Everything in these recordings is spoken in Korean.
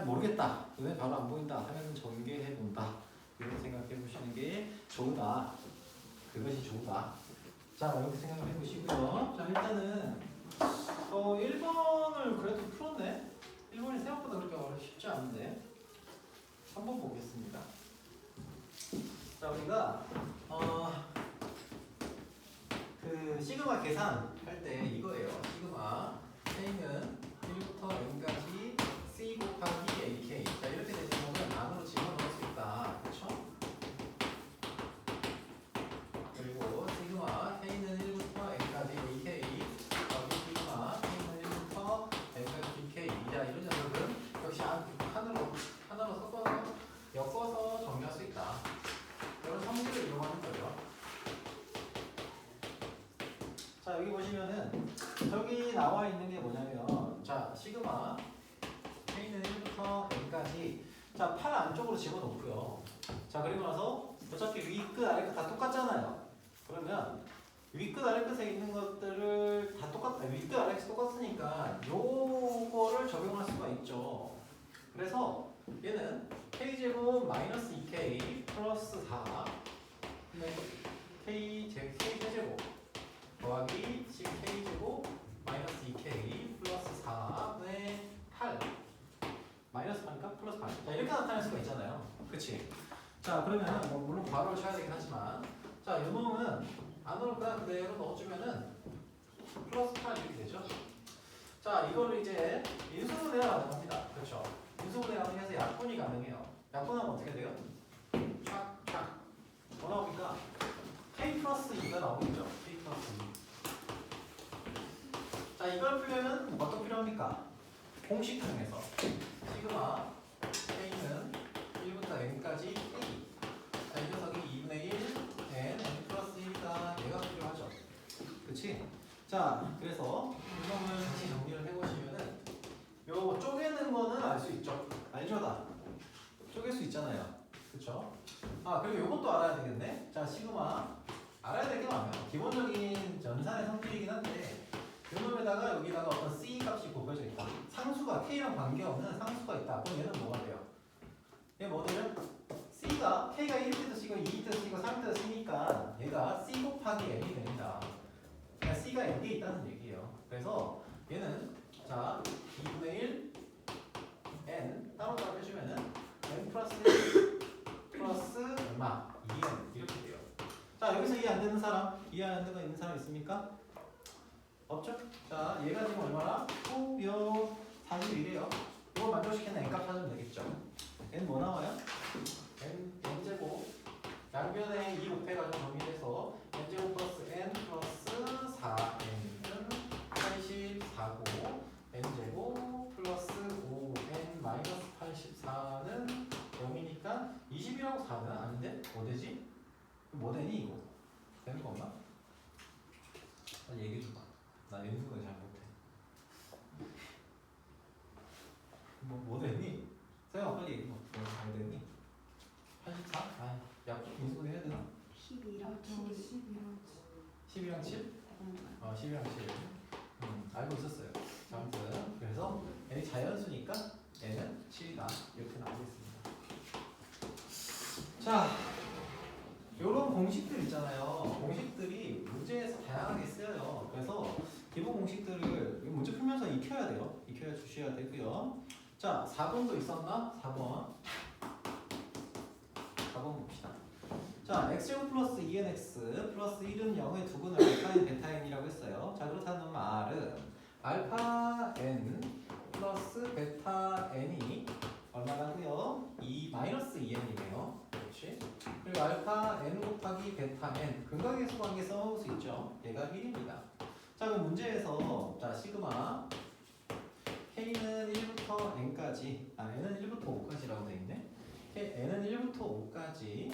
모르겠다. 눈에 바로 안 보인다 하면 전개해 본다. 이렇게 생각해 보시는 게 좋다. 그것이 좋다. 자, 이렇게 생각해 보시고요. 자, 일단은 1번을 그래도 풀었네. 1번이 생각보다 그렇게 쉽지 않은데 한번 보겠습니다. 자, 우리가 그 시그마 계산할 때 이거예요. 시그마 K는 1부터 n까지 C 곱하기 AK. 자, 이렇게 되는 거는 안으로 집어넣을 수 있다. 그렇죠? 그리고 시그마 K는 1부터 n까지 AK 더하기 시그마 K는 1부터 n까지 BK. 자, 이런 녀석은 역시 하나로 엮어서 정리할 수 있다. 이런 성질을 이용하는 거죠. 자, 여기 보시면은 저기 나와 있는 게 뭐냐면, 자, 시그마 K는 1부터 n까지, 자, 8 안쪽으로 집어넣고요. 자, 그리고 나서 어차피 위 끝 아래 끝 다 똑같잖아요. 그러면 위 끝 아래 끝에 있는 것들을 다 위 끝 아래 끝 똑같으니까 요거를 적용할 수가 있죠. 그래서 얘는 k제곱 마이너스 2k 플러스 4 k 세제곱 더하기 10k제곱 마이너스 2k 플러스 4분의 8 마이너스 8이니까 플러스 8. 자, 이렇게 나타낼 수가 있잖아요. 그치? 자, 그러면 뭐 물론 괄호를 쳐야 되긴 하지만, 자, 요 놈은 안으로 그대로 넣어주면은 플러스 8 이렇게 되죠. 자, 이거를 이제 인수분해가 가능합니다. 그렇죠? 인수분해 가능해서 약분이 가능해요. 약분하면 어떻게 돼요? 촥촥 뭐 나옵니까? k 플러스 2가 나오겠죠. k 플러스 2. 자, 이걸 풀려면 뭐가 필요합니까? 공식 통해서 시그마 k는 1부터 n까지 k. 자, 이 녀석이 2분의 1 n 플러스 1이다. 얘가 필요하죠. 그치? 자, 그래서 이놈을 다시 정리를 해보시면은 요 쪼개는 거는 알 수 있죠. 알죠? 다 쪼갤 수 있잖아요. 그쵸? 아, 그리고 요것도 알아야 되겠네. 자, 시그마 알아야 될 게 많아요. 기본적인 전산의 성질이긴 한데 요놈에다가 여기다가 어떤 C 값이 곱해져 있다. 상수가 K랑 관계없는 상수가 있다. 그럼 얘는 뭐가 돼요? 얘 뭐 돼요? C가 K가 1일 때도 C고 2일 때도 C고 3일 때도 C니까 얘가 C 곱하기 N이 됩니다. 그러니까 C가 N개 있다는 얘기예요. 그래서 얘는 자 2분의 1 N 따로따로 해주면은 N 플러스 1 플러스 얼마? 2N 이렇게 돼요. 자, 여기서 이해 안 되는 사람, 이해 안 되는 거 있는 사람 있습니까? 없죠? 자, 얘가 지금 얼마나? 9몇 41이에요. 이거 만족시키는 n값 찾으면 되겠죠. n 뭐 나와요? n제곱 양변에 2 곱해가지고 정리해서 n제곱 플러스 n 플러스 4n은 84고 n제곱 플러스 5n 마이너스 84는 0이니까 20이라고 4는 아닌데? 뭐 되지? 뭐 되니 이거? 되는 거 없나? 빨리 얘기해줘봐. 나 인수분해 잘 못해. 뭐 되니? 세영아 빨리 얘기해. 잘 되니? 84? 아, 야, 인수분해 해야 되나? 12랑 7. 12랑 7? 12랑 7. 알고 있었어요. 아무튼 그래서 n이 자연수니까 n은 7이다. 이렇게 나오고 있습니다. 자, 요런 공식들 있잖아요. 공식들이 문제에서 다양하게 쓰여요. 그래서 기본 공식들을 문제 풀면서 익혀야 돼요. 익혀 주셔야 되고요. 자, 4번도 있었나? 4번 봅시다. 자, x제곱 플러스 2nx 플러스 1은 0의 두근을 알파인 베타n이라고 했어요. 자, 그렇다는 말은 알파 n 플러스 베타 n이 얼마라고요? 2 마이너스 2n이네요. 그렇지? 그리고 알파 n 곱하기 베타 n 근각계수 관계 써볼 수 있죠. 얘가 1입니다. 자, 그럼 문제에서 자 시그마 k는 1부터 n까지 n은 1부터 5까지라고 돼 있네. n은 1부터 5까지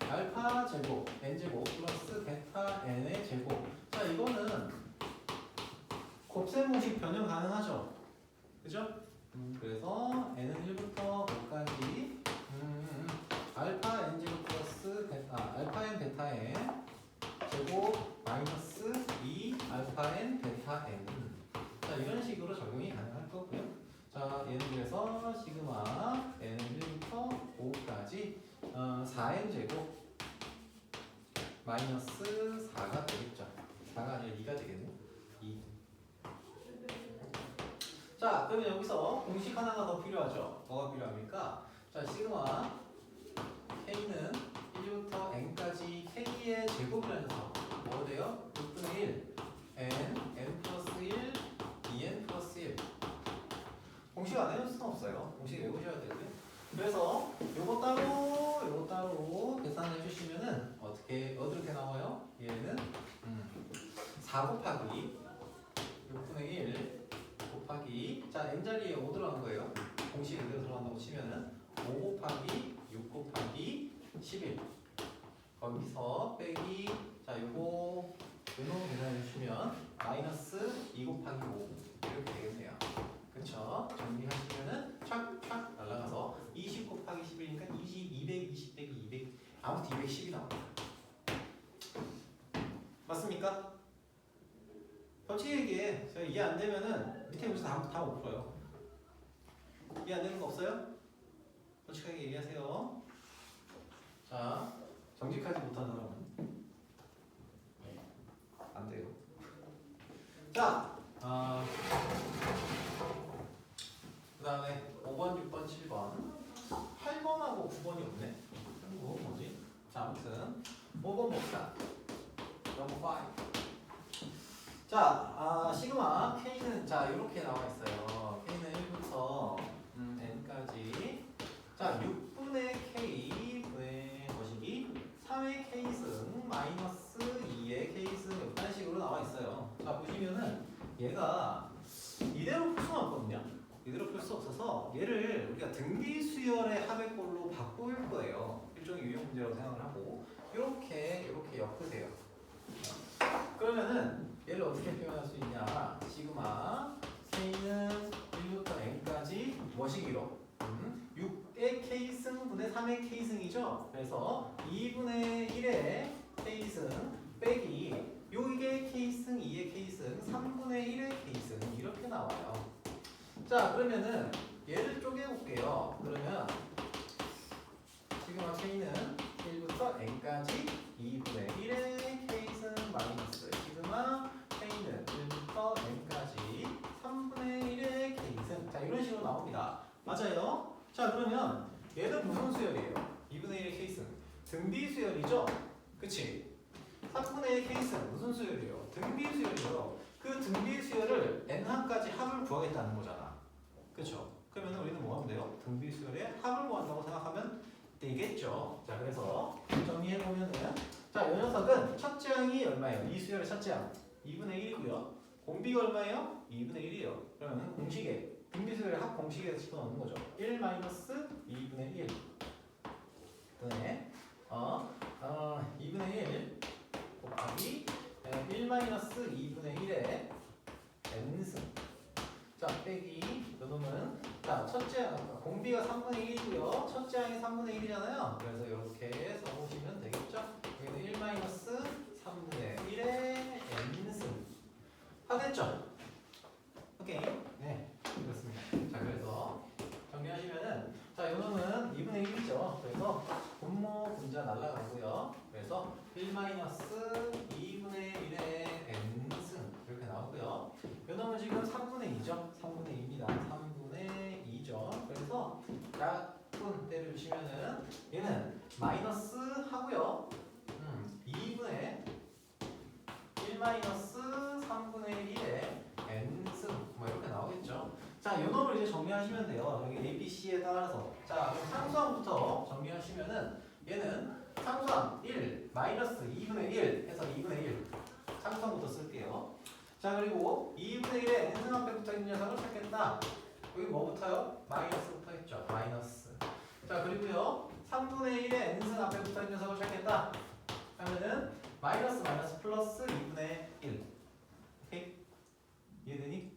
알파 제곱 n 제곱 플러스 베타 n의 제곱. 자, 이거는 곱셈 공식 변형 가능하죠. 그죠? 그래서 n은 1부터 5까지 알파 n 제곱 플러스 알파 n 베타 n 제곱 마이너스 2 알파 n 베타 n. 자, 이런 식으로 적용이 가능할 거고요. 자, 시그마 n은 1부터 5까지 4n 제곱 마이너스 4가 되겠죠. 4가 아니라 2가 되겠네. 2. 자, 그러면 여기서 공식 하나가 더 필요하죠. 뭐가 필요합니까? 자, 시그마 k는 1부터 n까지 k의 제곱이라는 녀석 뭐가 돼요? 6분의 1 n 플러스 1 2n 플러스 1. 공식 안 해줄 수는 없어요. 공식 외우셔야 되고요. 그래서 요거 따로 계산해 주시면은 어떻게 나와요? 얘는 4 곱하기 6분의 1 곱하기 자 n자리에 5 들어간 거예요. 공식 그대로 들어간다고 치면은 5 곱하기 6 곱하기 11 거기서 빼기 자 요거 요놈 계산해 주시면 마이너스 2 곱하기 5 이렇게 되겠네요. 그쵸? 정리하시면은 촥촥 날라가서 20 곱하기 11이니까 220 빼기 200 아무튼 210이 나옵니다. 맞습니까? 솔직히 얘기해. 제가 이해 안 되면은 밑에 문제 다 못 풀어요. 이해 안 되는 거 없어요? 솔직하게 얘기하세요. 자, 정직하지 못한 사람은 안 돼요. 자, 그 다음에 5번, 6번, 7번 8번하고 9번이 없네. 이거 뭐지? 자, 아무튼 5번 봅시다. 넘버 5. 자, 시그마 K는 자 이렇게 나와 있어요. K는 1부터 n까지 자 6분의 K 분의 거시기 3의 K승 마이너스 2의 K승 이런 식으로 나와 있어요. 자 보시면은 얘가 이대로 풀 수는 없거든요. 이대로 풀 수 없어서 얘를 우리가 등비 수열의 합의꼴로 바꿀 거예요. 일종의 유형 문제라고 생각을 하고 이렇게 엮으세요. 그러면은 얘를 어떻게 표현할 수 있냐? 시그마 K는 1부터 n까지 뭐시기로? 6의 K승분의 3의 K승이죠? 그래서 2분의 1의 K승 빼기 요게 K승, 2의 K승, 3분의 1의 K승 이렇게 나와요. 자 그러면은 얘를 쪼개볼게요. 그러면 시그마 K는 1부터 n까지 2분의 1의 K승 마이너스 시그마 K는 1부터 n까지 3분의 1의 K승 자 이런 식으로 나옵니다. 맞아요? 자 그러면 얘는 무슨 수열이에요? 2분의 1의 K승 등비 수열이죠? 그치? 3분의 1의 K승 무슨 수열이에요? 등비 수열이에요. 그 등비 수열을 n항까지 합을 구하겠다는 거잖아. 그쵸? 그러면 우리는 뭐 하면 돼요? 등비 수열의 합을 구한다고 생각하면 되겠죠. 자 그래서 정리해보면은 자 이 녀석은 첫째 항이 얼마예요? 이 수열의 첫째 항 2분의 1이고요. 공비가 얼마예요? 2분의 1이에요. 그러면 공식에 등비수열의 합 공식에서 집어넣는 거죠. 1 마이너스 2분의 1 분의 2분의 1 곱하기 1 마이너스 2분의 1의 n승 자 빼기 요놈은 자 첫째 공비가 3분의 1이고요. 첫째 항이 3분의 1이잖아요. 그래서 이렇게 써보시면 되겠죠. 여기는 1 마이너스 3분의 1의 n승 하겠죠? 오케이. 네 그렇습니다. 자 그래서 정리하시면은 자 요놈은 2분의 1이죠. 그래서 분모 분자 날라가고요. 그래서 1 마이너스 2분의 1의 n승 이렇게 나오고요. 요놈은 지금 3분의 2죠. 3분의 2입니다. 3분의 2죠. 그래서 약분 때려주시면은 얘는 마이너스 하고요. 2분의 1 마이너스 3분의 1의 n승 뭐 이렇게 나오겠죠. 자, 요 놈을 이제 정리하시면 돼요. 여기 A, B, C에 따라서. 자, 그럼 상수항부터 정리하시면은 얘는 상수항 1 마이너스 2분의 1 해서 2분의 1 상수항부터 쓸게요. 자, 그리고 2분의 1에 n승 앞에 붙어있는 녀석을 찾겠다. 여기 뭐부터요? 마이너스부터 했죠. 마이너스. 자, 그리고요 3분의 1에 n승 앞에 붙어있는 녀석을 찾겠다. 하면은 마이너스 플러스 2분의 1 오케이? 이해되니?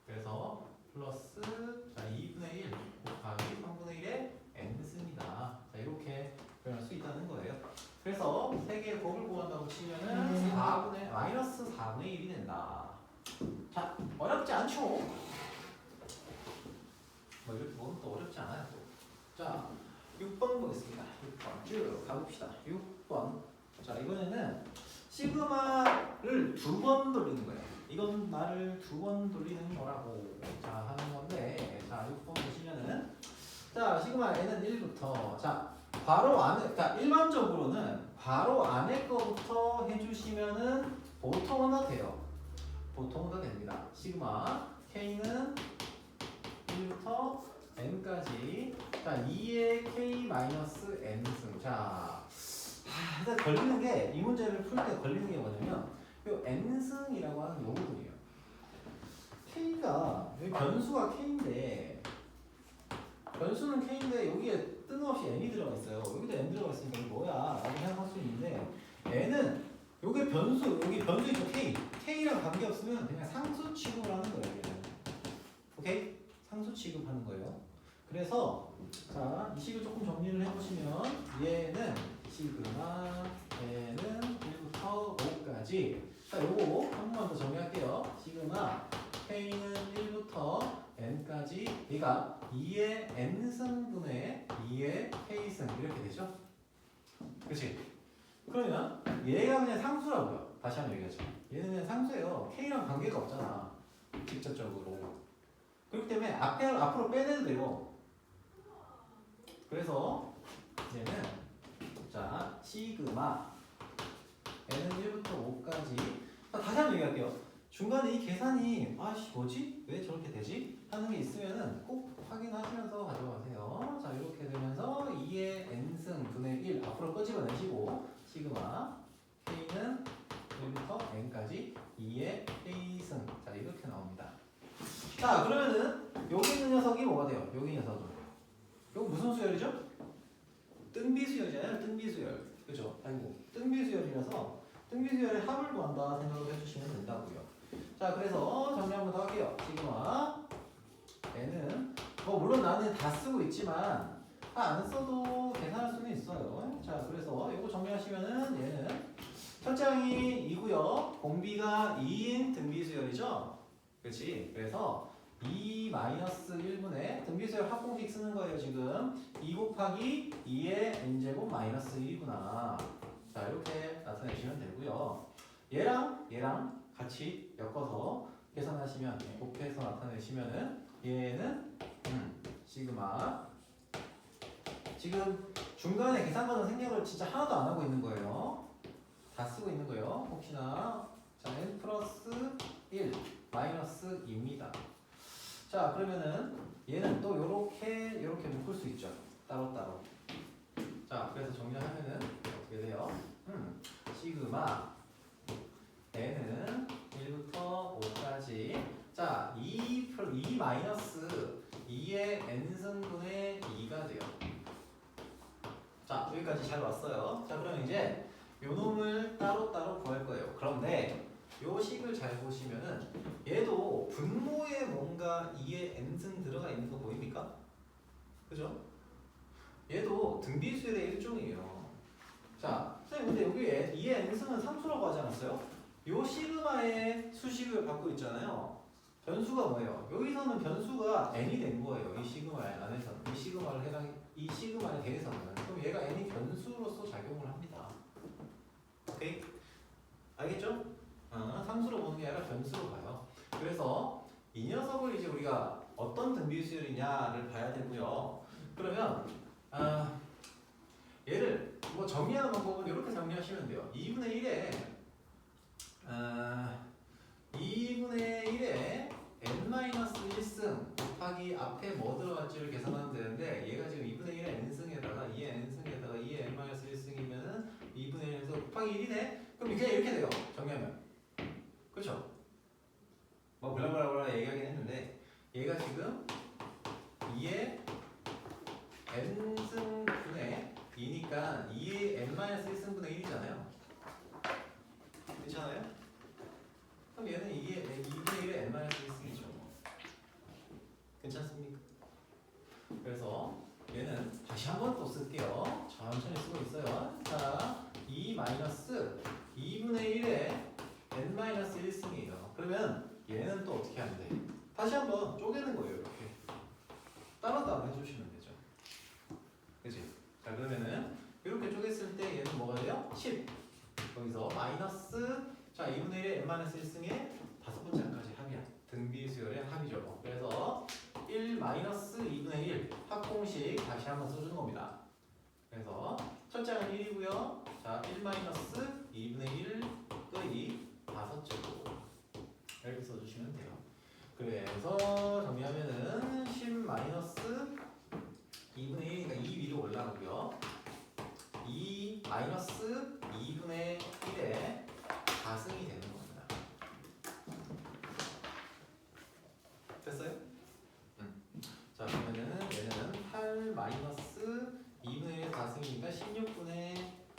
그래서 플러스 자 2분의 1 곱하기 3분의 1의 n승이다. 자 이렇게 표현할 수 있다는 거예요. 그래서 세 개의 곱을 구한다고 치면은 4분의 마이너스 4분의 1이 된다. 자 어렵지 않죠? 뭐 이렇게 뭐 그것도 어렵지 않아요. 자, 6번 보겠습니다. 6번 쭉 가봅시다. 6번. 자, 이번에는 시그마를 2번 돌리는 거예요. 이건 말을 2번 돌리는 거라고 자 하는 건데, 자 6번 보시면은 자 시그마 n은 1부터 자 괄호 안에 자 일반적으로는 괄호 안에 거부터 해주시면은 보통은 다 돼요. 보통은 다 됩니다. 시그마 k는 1부터 n까지 자 2의 k-n승 자 일단 걸리는 게 이 문제를 풀 때 걸리는 게 뭐냐면 요 n승이라고 하는 요 부분이에요. k가 여기 변수가 k인데 변수는 k인데 여기에 뜬금없이 n이 들어가 있어요. 여기도 n 들어가 있으니까 이게 뭐야? 라고 생각할 수 있는데 n은 여기 변수 여기 변수 있죠 k k랑 관계 없으면 그냥 상수 취급을 하는 거예요. 얘는. 오케이? 상수 취급하는 거예요. 그래서 자, 이 식을 조금 정리를 해보시면 얘는 시그마 n은 1부터 5까지 자, 요거 한 번만 더 정리할게요. 시그마 k는 1부터 n까지 얘가 2의 n승분의 2의 k승 이렇게 되죠? 그렇지? 그러면 얘가 그냥 상수라고요. 다시 한번 얘기하죠. 얘는 그냥 상수예요. k랑 관계가 없잖아. 직접적으로. 그렇기 때문에 앞으로 빼내도 돼요. 그래서 얘는 자 시그마 n은 1부터 5까지 다시 한번 얘기할게요. 중간에 이 계산이 아씨 뭐지? 왜 저렇게 되지? 하는 게 있으면은 꼭 확인하시면서 가져가세요. 자 이렇게 되면서 2의 n승 분의 1 앞으로 끄집어내시고 시그마 k는 1부터 n까지 2의 k승 자 이렇게 나옵니다. 자 그러면은 여기 있는 녀석이 뭐가 돼요? 여기 녀석은 이거 무슨 수열이죠? 뜬비수열이잖아요. 뜬비수열 그죠? 아이고 뜬비수열이라서 뜬비수열의 합을 구한다 생각을 해주시면 된다고요. 자 그래서 정리 한번 더 할게요. 시그마 n은 뭐 물론 나는 다 쓰고 있지만 다 안 써도 계산할 수는 있어요. 자 그래서 이거 정리하시면은 얘는 첫째 항이 2고요. 공비가 2인 등비수열이죠. 그렇지? 그래서 2-1분의 등비수열 합공식 쓰는 거예요. 지금 2 곱하기 2의 n제곱 마이너스 1이구나. 자 이렇게 나타내시면 되고요. 얘랑 같이 엮어서 계산하시면 곱해서 나타내시면은 얘는 시그마 지금 중간에 계산 과정 생략을 진짜 하나도 안 하고 있는 거예요. 다 쓰고 있는 거예요. 혹시나 자 n 플러스 1 마이너스 2입니다. 자 그러면은 얘는 또 요렇게 묶을 수 있죠. 따로따로. 자 그래서 정리하면은 어떻게 돼요? 시그마 n은 1부터 5까지 자 2 마이너스 2의 n승분의 2가 돼요. 자 여기까지 잘 왔어요. 자 그럼 이제 요 놈을 따로따로 구할 거예요. 그런데 요 식을 잘 보시면은 얘도 분모에 뭔가 2의 n승 들어가 있는 거 보입니까? 그죠? 얘도 등비수열의 일종이에요. 자, 선생님 근데 여기 2의 n승은 상수라고 하지 않았어요? 요 시그마의 수식을 갖고 있잖아요. 변수가 뭐예요? 여기서는 변수가 n이 된 거예요. 이 시그마 안에서는 이 시그마에 대해서는 그럼 얘가 n이 변수로서 작용을 합니다. 오케이? 알겠죠? 상수로 보는 게 아니라 변수로 봐요. 그래서 이 녀석을 이제 우리가 어떤 등비수열이냐를 봐야 되고요. 그러면 얘를 뭐 정리하는 방법은 이렇게 정리하시면 돼요. 2분의 1에 n-1승 곱하기 앞에 뭐 들어갈지를 계산하면 되는데 얘가 지금 2분의 1의 n승에다가 2의 n승에다가 2의 n-1승이면은 2분의 1에서 곱하기 1이네? 그럼 그냥 이렇게 돼요. 정리하면. 그렇죠? 뭐 블라블라블라 얘기하긴 했는데 얘가 지금 2의 n승분의 2니까 2의 n-1승분의 1이잖아요. 괜찮아요? 그럼 얘는 이게 2분의 1의 n-1승이죠. 괜찮습니까? 그래서 얘는 다시 한번 또 쓸게요. 천천히 쓰고 있어요. 자, 2-2분의 1의 n-1승이에요. 그러면 얘는 또 어떻게 하면 돼? 다시 한번 쪼개는 거예요. 이렇게. 따로 해주시면 되죠. 그치? 자, 그러면은 이렇게 쪼갰을 때 얘는 뭐가 돼요? 10. 거기서 마이너스, 자, 2분의 1의 n-1승의 다섯 번째 항까지 합이야. 등비수열의 합이죠. 그래서 1 마이너스 2분의 1 합공식 다시 한번 써주는 겁니다. 그래서 첫째 항은 1이고요. 자, 1 마이너스 2분의 1의 다섯 제곱 이렇게 써주시면 돼요. 그래서 정리하면은 10 마이너스 2분의 1이니까 2 위로 올라가고요. 2 마이너스 2분의 1의 다승이 되는 겁니다. 됐어요? 자, 그러면은 얘는 8 마이너스 2분의 1의 다승이니까 16분의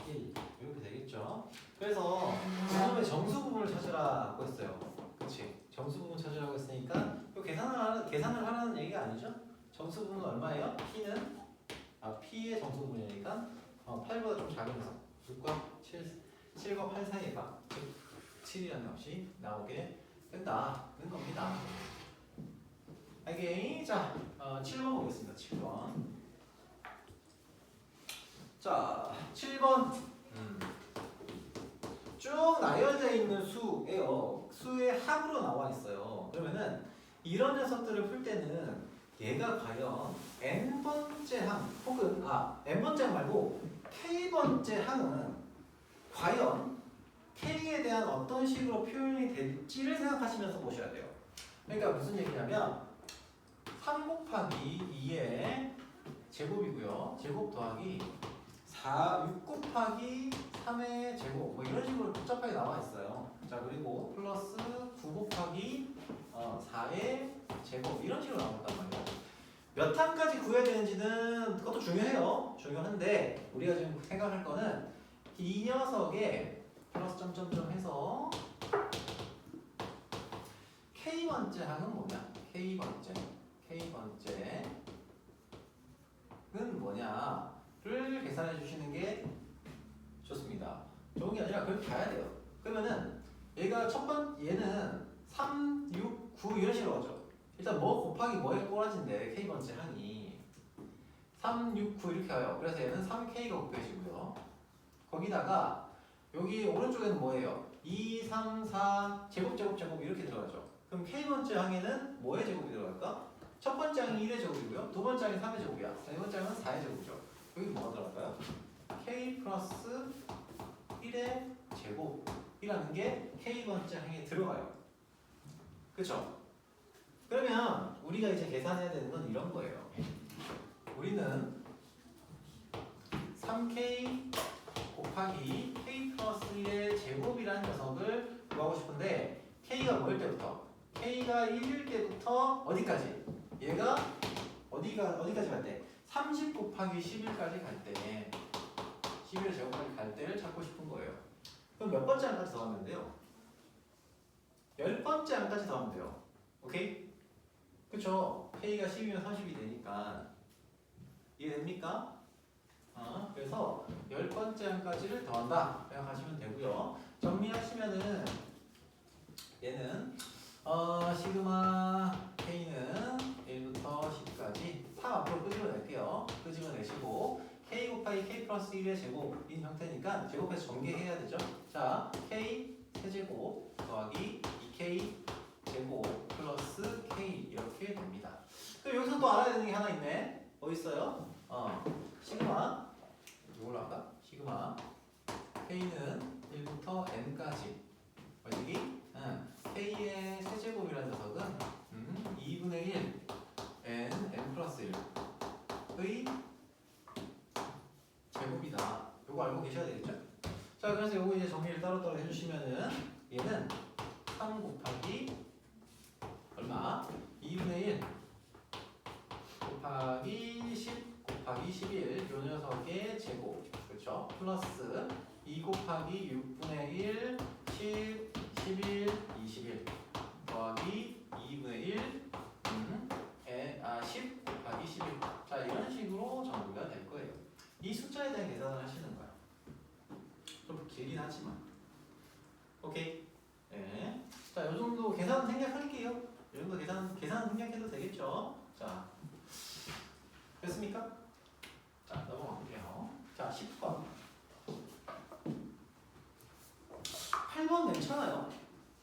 1 이렇게 되겠죠. 그래서 처음에 정수 부분을 찾으라고 했어요. 그치? 정수 부분 찾으라고 했으니까 이거 계산을 하라는 얘기가 아니죠? 정수 부분은 얼마예요? P의 정수 부분이니까 8보다 좀 작으면서 6과 7과 8 사이에 가 7이라는 값이 나오게 된다는 겁니다. 오케이. 자, 7번 보겠습니다. 7번. 자, 7번. 쭉 나열되어 있는 수예요. 수의 합으로 나와 있어요. 그러면은 이런 녀석들을 풀 때는 얘가 과연 n번째 항 혹은 n번째 항 말고 k번째 항은 과연 k에 대한 어떤 식으로 표현이 될지를 생각하시면서 보셔야 돼요. 그러니까 무슨 얘기냐면 3 곱하기 2의 제곱이고요. 제곱 더하기 6 곱하기 3의 제곱 뭐 이런 식으로 복잡하게 나와 있어요. 자, 그리고 플러스 9 곱하기 4의 제곱 이런 식으로 나온단 말이에요. 몇 항까지 구해야 되는지는 그것도 중요해요. 중요한데 우리가 지금 생각할 거는 이 녀석의 플러스 점점점 해서 k번째 항은 뭐냐? k번째는 뭐냐를 계산해 주시는 게 좋습니다. 좋은 게 아니라 그렇게 가야 돼요. 그러면은 얘가 얘는 3, 6, 9 이런 식으로 가죠. 일단 뭐 곱하기 뭐에 꼬라진데 k번째 항이 3, 6, 9 이렇게 가요. 그래서 얘는 3k가 곱해지고요. 거기다가 여기 오른쪽에는 뭐예요? 2, 3, 4 제곱 이렇게 들어가죠. 그럼 k번째 항에는 뭐의 제곱이 들어갈까? 첫 번째 항이 1의 제곱이고요. 두 번째 항이 3의 제곱이야. 세 번째 항은 4의 제곱이죠. 여기 뭐가 들어갈까요? k 플러스 1의 제곱이라는 게 k번째 항에 들어가요. 그쵸? 그러면 우리가 이제 계산해야 되는 건 이런 거예요. 우리는 3k 곱하기 k 플러스 1의 제곱이라는 녀석을 구하고 싶은데 k가 뭐일 때부터? k가 1일 때부터 어디까지? 얘가 어디까지 갈 때? 30 곱하기 11까지 갈 때 11의 제곱까지 갈 때를 찾고 싶은 거예요. 그럼 몇 번째 항까지 더 하면 돼요? 10번째 항까지 더 하면 돼요. 오케이? 그쵸? k가 10이면 30이 되니까 이해됩니까? 그래서 10번째 항까지를 더한다 생각하시면 되고요. 정리하시면은 얘는 시그마 k는 1부터 10까지 3 앞으로 끄집어낼게요. 끄집어내시고 k 곱하기 k 플러스 1의 제곱인 형태니까 제곱해서 전개해야 되죠. 자, k 세제곱 더하기 2k 제곱 플러스 k 이렇게 됩니다. 그럼 여기서 또 알아야 되는 게 하나 있네. 뭐 있어요? 시그마 이걸로 할까? 시그마 k는 1부터 n까지 어디기? k의 세제곱이라는 녀석은 2분의 1 n 플러스 1의 제곱이다. 요거 알고 계셔야 되겠죠? 자, 그래서 요거 이제 정리를 따로따로 해주시면은 얘는 3 곱하기 얼마? 2분의 1 곱하기 10 곱하기 11 요 녀석의 제곱 그렇죠? 플러스 2 곱하기 6분의 1 10 11 21 더하기 2분의 1 10 곱하기 11 자, 이런 식으로 정리가 될 거예요. 이 숫자에 대한 계산을 하시는 거야. 좀 길긴 하지만 오케이? 네. 자, 요 정도 계산 생략할게요. 이 정도 계산 생략해도 되겠죠? 자, 됩니까? 자, 넘어갈게요. 자, 10번. 8번 괜찮아요?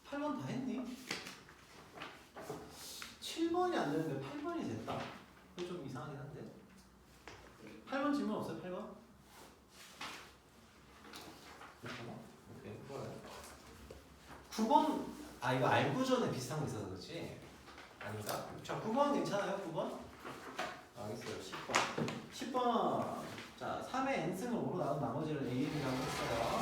8번 다 했니? 7번이 안 되는데 8번이 됐다. 이거 좀 이상하긴 한데. 8번 질문 없어요? 8번? 오케이, 좋아요. 9번, 아 이거 알구전에 비슷한 거 있어서 그렇지? 아닌가? 자, 9번 괜찮아요? 9번? 알겠어요. 10번. 10번. 자, 3의 n승을 5로 나눈 나머지를 an이라고 했어요.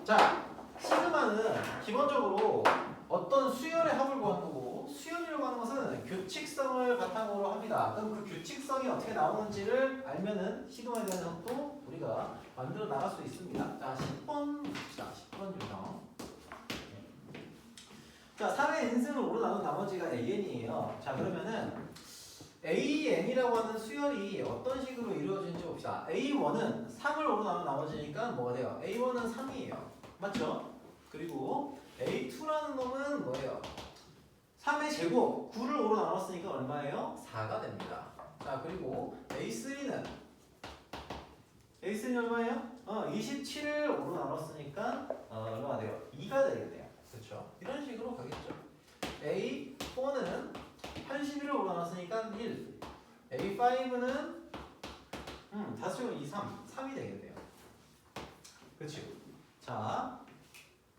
자, 시그마는 기본적으로 어떤 수열의 합을 구하는 거고, 수열이라고 하는 것은 규칙성을 바탕으로 합니다. 그럼 그 규칙성이 어떻게 나오는지를 알면은 시그마에 대한 해석도 우리가 만들어 나갈 수 있습니다. 자, 10번 봅시다. 10번 유형. 자, 3의 n승을 5로 나눈 나머지가 an이에요. 자, 그러면은 AN이라고 하는 수열이 어떤 식으로 이루어지는지 봅시다. A1은 3을 5로 나눈 나머지니까 뭐가 돼요? A1은 3이에요. 맞죠? 그리고 A2라는 놈은 뭐예요? 3의 제곱 9를 5로 나눴으니까 얼마예요? 4가 됩니다. 자, 그리고 A3는 얼마예요? 27을 5로 나눴으니까 얼마가 돼요? 2가 되겠네요. 그렇죠? 이런 식으로 가겠죠. A4는 81을 5로 나눴으니까 1. A5는 5제곱 2, 3이 되겠네요. 그렇지? 자,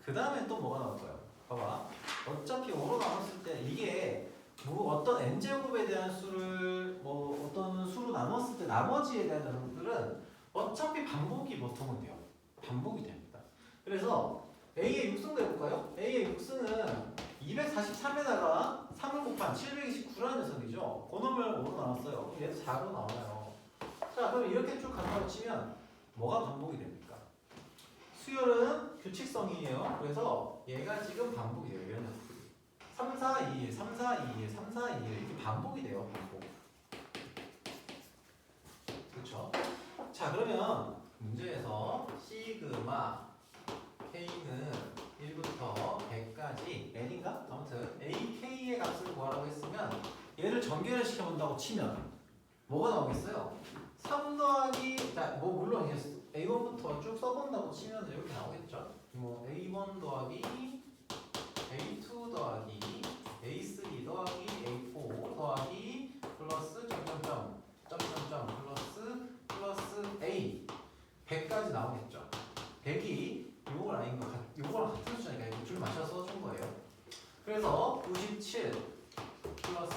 그 다음에 또 뭐가 나올까요? 봐봐. 어차피 5로 나눴을 때 이게 뭐 어떤 n제곱에 대한 수를 뭐 어떤 수로 나눴을 때 나머지에 대한 놈들은 어차피 반복이 보통은 돼요. 반복이 됩니다. 그래서 A의 6승도 해볼까요? A의 6승은 243에다가 3을 곱한 729라는 녀석이죠. 그 놈을 5로 나눴어요. 그럼 얘도 4로 나와요. 자, 그럼 이렇게 쭉 간다고 치면 뭐가 반복이 됩니까? 수열은 규칙성이에요. 그래서 얘가 지금 반복이 돼요. 이런 녀석들이. 3, 4, 2, 1, 3, 4, 2, 1, 3, 4, 2, 1 이렇게 반복이 돼요. 반복. 그렇죠? 자, 그러면 문제에서 시그마 K는 1부터 100까지 N인가? 아무튼 AK의 값을 구하라고 했으면 얘를 전개를 시켜본다고 치면 뭐가 나오겠어요? 3 더하기 뭐 물론 이제 A1부터 쭉 써본다고 치면 이렇게 나오겠죠? 뭐 A1 더하기 A2 더하기 A3 더하기 A4 더하기 플러스 점점점 플러스 A 100까지 나오겠죠? 100이 요걸 아닌 거 요거랑 같은 숫자니까 이거 줄 맞춰서 써준 거예요. 그래서 97 플러스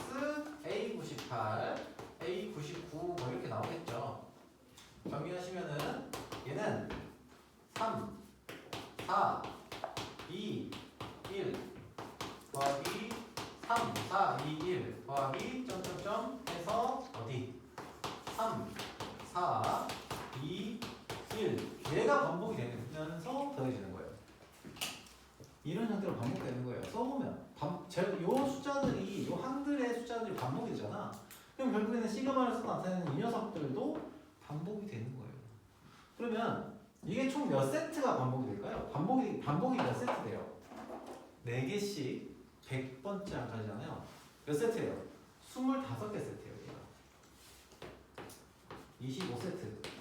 A 98 A 99 뭐 이렇게 나오겠죠. 정리하시면은 얘는 3 4 2 1 더하기 3 4 2 1 더하기 점점점 해서 어디 3 4 2 1 얘가 반복이 되면서 더해지는 거예요. 이런 형태로 반복되는 거예요. 써보면 요 숫자들이 요 한글의 숫자들이 반복이 되잖아. 그럼 결국에는 시그마를 써서 나타내는 이 녀석들도 반복이 되는 거예요. 그러면 이게 총 몇 세트가 반복이 될까요? 반복이 몇 세트 돼요? 4개씩 100번째 안까지잖아요. 몇 세트예요? 25개 세트예요. 얘가. 25세트.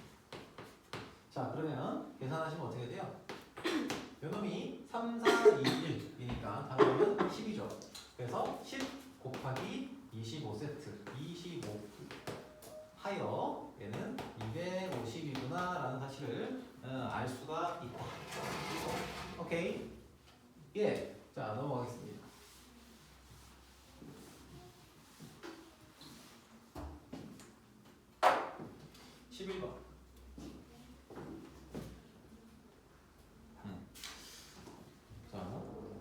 자, 그러면 계산하시면 어떻게 돼요? 요놈이 3, 4, 2, 1이니까 답은 10이죠. 그래서 10 곱하기 25세트 25 하여 얘는 250이구나 라는 사실을 알 수가 있다. 오케이? 예. 자, 넘어가겠습니다.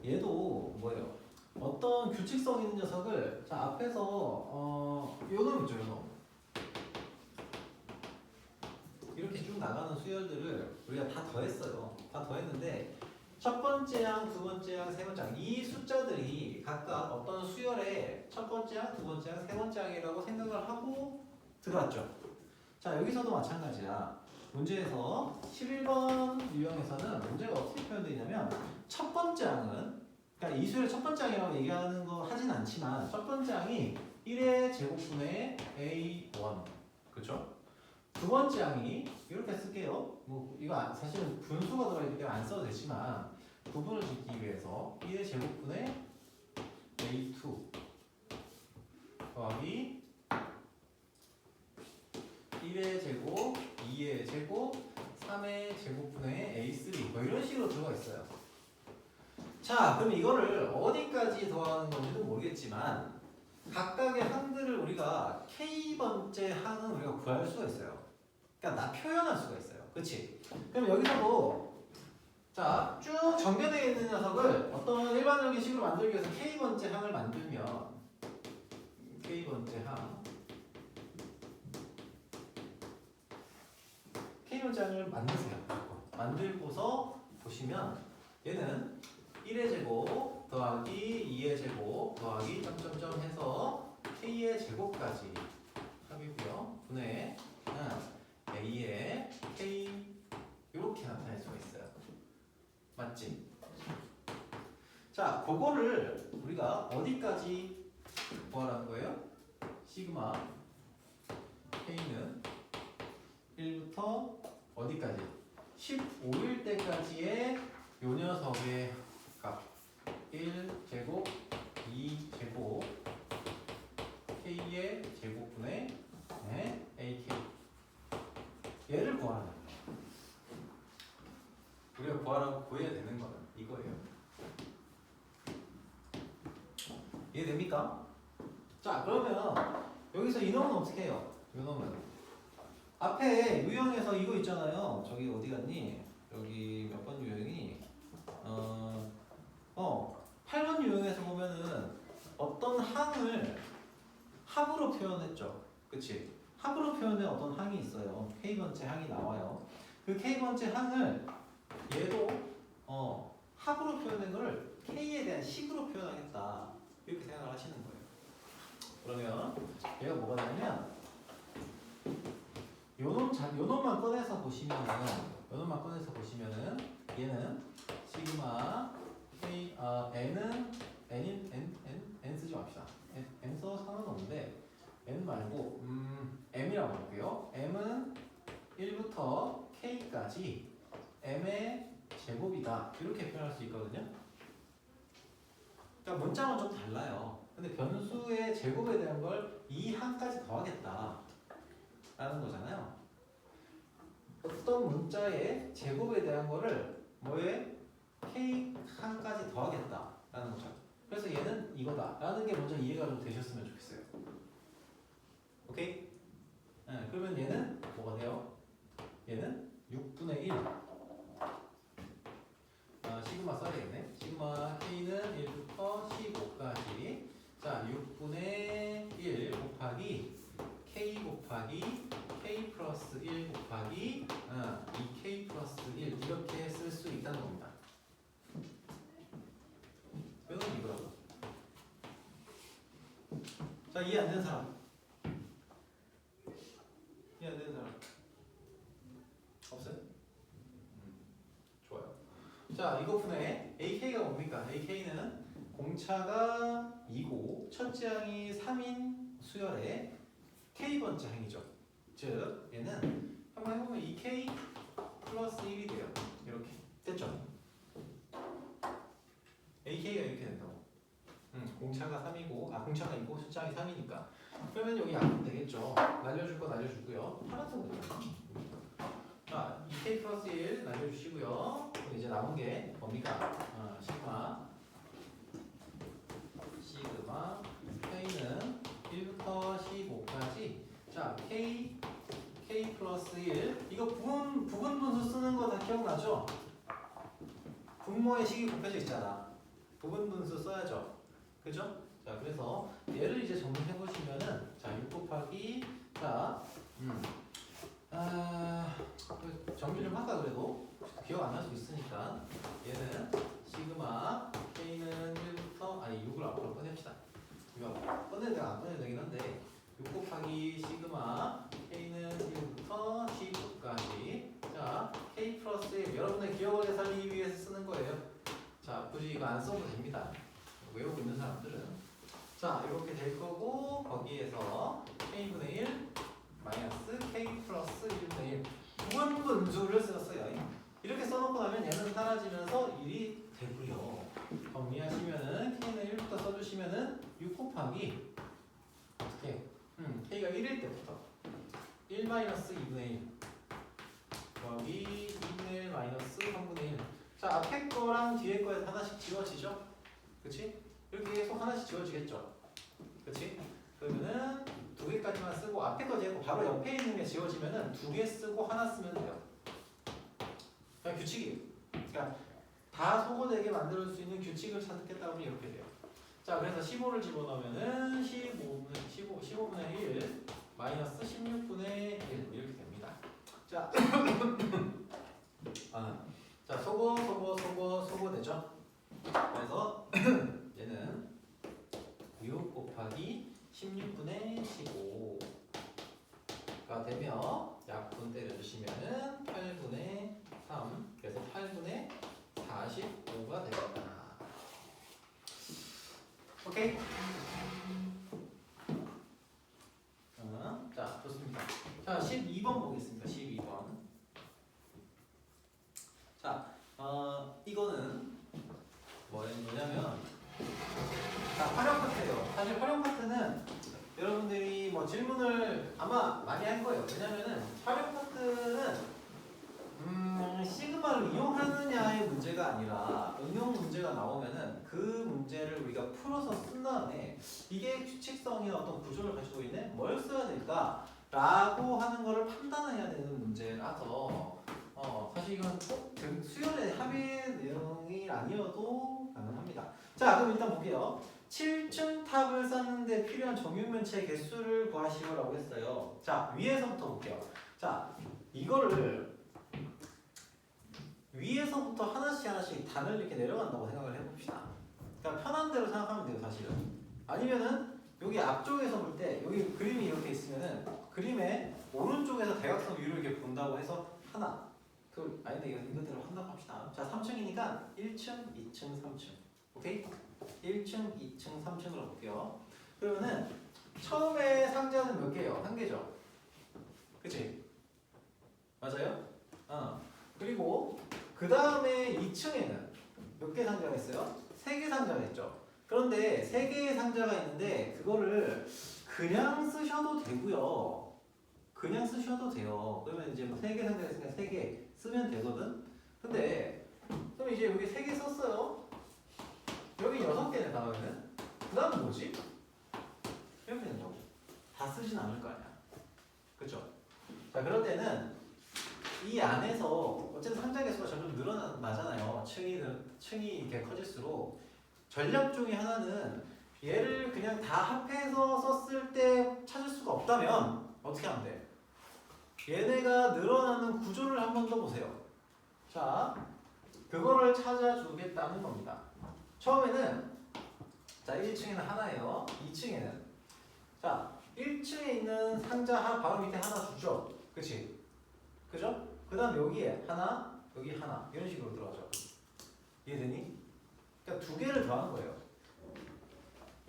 얘도 뭐예요? 어떤 규칙성 있는 녀석을 자 앞에서 요놈 있죠, 요놈. 이렇게 쭉 나가는 수열들을 우리가 다 더했어요. 다 더했는데 첫 번째 항, 두 번째 항, 세 번째 항 이 숫자들이 각각 어떤 수열의 첫 번째 항, 두 번째 항, 세 번째 항이라고 생각을 하고 들어왔죠. 자, 여기서도 마찬가지야. 문제에서 11번 유형에서는 문제가 어떻게 표현되어 있냐면 첫 번째 항은 그러니까 이 수열의 첫 번째 항이라고 얘기하는 거 하진 않지만 첫 번째 항이 1의 제곱분의 A1 그렇죠? 두 번째 항이 이렇게 쓸게요. 뭐 이거 사실은 분수가 들어있기 때문에 안 써도 되지만 부분을 짓기 위해서 1의 제곱분의 A2 더하기 1의 제곱, 2의 제곱, 3의 제곱분의 A3 뭐 이런 식으로 들어가 있어요. 자, 그럼 이거를 어디까지 더하는 건지도 모르겠지만 각각의 항들을 우리가 K번째 항은 우리가 구할 수가 있어요. 그러니까 표현할 수가 있어요. 그렇지? 그럼 여기서도 자, 쭉 전개되어 있는 녀석을 어떤 일반적인 식으로 만들기 위해서 K번째 항을 만들면 K번째 항 K번째 항을 만드세요. 만들고서 보시면 얘는 1의 제곱 더하기 2의 제곱 더하기 점점점 해서 K의 제곱까지 합이고요. 분의 A의 K 이렇게 나타낼 수가 있어요. 맞지? 자, 그거를 우리가 어디까지 구하라는 거예요? 시그마 K는 1부터 어디까지? 15일 때까지의 요 녀석의 값 1제곱 2제곱 K의 제곱분의 AK 얘를 구하라는 거예요. 우리가 구해야 되는 거는 이거예요. 이해됩니까? 자, 그러면 여기서 이놈은 어떻게 해요? 이놈은 앞에 유형에서 이거 있잖아요. 저기 어디 갔니? 여기 몇 번 유형이 8번 유형에서 보면은 어떤 항을 합으로 표현했죠. 그치? 합으로 표현된 어떤 항이 있어요. K번째 항이 나와요. 그 K번째 항을 얘도 합으로 표현된 거를 K에 대한 식으로 표현하겠다. 이렇게 생각을 하시는 거예요. 그러면 얘가 뭐가 되냐면 요놈만 꺼내서 보시면은 얘는 시그마 K n은 n 쓰지 맙시다. n 써서 상관없는데 n 말고 m이라고 할게요. m은 1부터 k까지 m의 제곱이다. 이렇게 표현할 수 있거든요. 그러니까 문장은 좀 달라요. 근데 변수의 제곱에 대한 걸 이 항까지 더하겠다 라는 거잖아요. 어떤 문자의 제곱에 대한 거를 뭐에 k 항까지 더하겠다 라는 거죠. 그래서 얘는 이거다 라는 게 먼저 이해가 좀 되셨으면 좋겠어요. 오케이? 네, 그러면 얘는 뭐가 돼요? 얘는 6분의 1 시그마 써야 되겠네. 시그마 K는 1부터 15까지 자 6분의 1 곱하기 K 곱하기 K 플러스 1 곱하기 2K 플러스 1 이렇게 쓸 수 있다는 겁니다. 이건 이거라고. 자, 이해 안 되는 사람? 이해 안 되는 사람? 없어요? 좋아요. 자, 이거 분의 AK가 뭡니까? AK는 공차가 2고 첫째 항이 3인 수열의 K번째 항이죠. 즉 얘는 한번 해보면 2K 플러스 1이 돼요. 이렇게 됐죠? AK가 이렇게 된다고. 공차가 3이고 공차가 있고 숫자가 3이니까 그러면 여기 약분 되겠죠. 날려줄 거 날려주고요. 파란색으로 자 2K 플러스 1 날려주시고요. 이제 남은 게 뭡니까? 시그마 K는 1부터 15까지 자 K 플러스 1 이거 부분 분수 쓰는 거 다 기억나죠? 분모의 식이 곱해져 있잖아. 부분 분수 써야죠. 그죠? 자 그래서 얘를 이제 정리해 보시면은 자 6 곱하기 자 정리 좀 할까 그래도 기억 안 날 수 있으니까 얘는 시그마 K는 1부터 6을 앞으로 꺼냅시다. 이거 꺼내도 되고 안 꺼내도 되긴 한데 6 곱하기 시그마 K는 1부터 15까지 자 K 플러스 1 여러분의 기억을 되살리기 위해서 쓰는 거예요. 자 굳이 이거 안 써도 됩니다. 외우고 있는 사람들은 자 이렇게 될 거고 거기에서 K분의 1 마이너스 곱하기 어떻게? k가 1일 때부터 1 마이너스 2분의 1 더하기 2분의 1 마이너스 3분의 1. 자, 앞에 거랑 뒤에 거에 하나씩 지워지죠? 그치? 이렇게 계속 하나씩 지워지겠죠? 그치? 그러면은 두 개까지만 쓰고 앞에 거 제고 바로 옆에 있는 게 지워지면은 두 개 쓰고 하나 쓰면 돼요. 그냥 규칙이에요. 그러니까 다 소거되게 만들 수 있는 규칙을 찾겠다 보면 이렇게 돼요. 자, 그래서 15를 집어넣으면은 15분의 1 마이너스 16분의 1 이렇게 됩니다. 자, 자 소거 되죠? 그래서 얘는 6 곱하기 16분의 15가 되며 약분 때려주시면은 8분의 3 그래서 8분의 45가 되겠다. 오케이? 자, 좋습니다. 자, 12번 보겠습니다. 12번. 자, 이거는 뭐냐면, 자, 활용 파트예요. 사실 활용 파트는 여러분들이 뭐 질문을 아마 많이 할 거예요. 왜냐면은 활용 파트는 시그마를 이용하느냐의 문제가 아니라 응용 문제가 나오면은 그 문제를 우리가 풀어서 쓴 다음에 이게 규칙성이나 어떤 구조를 가지고 있네? 뭘 써야 될까? 라고 하는 거를 판단해야 되는 문제라서 사실 이건 꼭 수열의 합의 내용이 아니어도 가능합니다. 자, 그럼 일단 볼게요. 7층 탑을 쌓는데 필요한 정육면체 개수를 구하시오라고 했어요. 자, 위에서부터 볼게요. 자, 이거를 위에서부터 하나씩 단을 이렇게 내려간다고 생각을 해봅시다. 그러니까 편한 대로 생각하면 돼요, 사실은. 아니면은 여기 앞쪽에서 볼 때 여기 그림이 이렇게 있으면은 그림의 오른쪽에서 대각선 위로 이렇게 본다고 해서 하나, 둘, 아닌데 이거대로 한다고 합시다. 자, 3층이니까 1층, 2층, 3층. 오케이? 1층, 2층, 3층으로 볼게요. 그러면은 처음에 상자는 몇 개예요? 한 개죠. 그치? 맞아요? 그리고 그 다음에 2층에는 몇 개 상자가 있어요? 3개 상자가 있죠. 그런데 3개의 상자가 있는데 그거를 그냥 쓰셔도 되고요. 그냥 쓰셔도 돼요. 그러면 이제 3개 상자가 있으니까 3개 쓰면 되거든. 근데 그럼 이제 여기 3개 썼어요. 여기 6개네 다음에는. 그 다음은 뭐지? 이렇게 된다고. 다 쓰진 않을 거 아니야. 그쵸? 자, 그럴 때는 이 안에서 어쨌든 상자 개수가 점점 늘어나잖아요. 층이 이렇게 커질수록 전략 중에 하나는 얘를 그냥 다 합해서 썼을 때 찾을 수가 없다면 어떻게 하면 돼? 얘네가 늘어나는 구조를 한 번 더 보세요. 자, 그거를 찾아주겠다는 겁니다. 처음에는 자 1층에는 하나예요. 2층에는 자 1층에 있는 상자 하나 바로 밑에 하나 주죠. 그치? 그죠? 그 다음 여기에 하나, 여기 하나 이런 식으로 들어가죠. 이해되니? 그러니까 두 개를 더하는 거예요.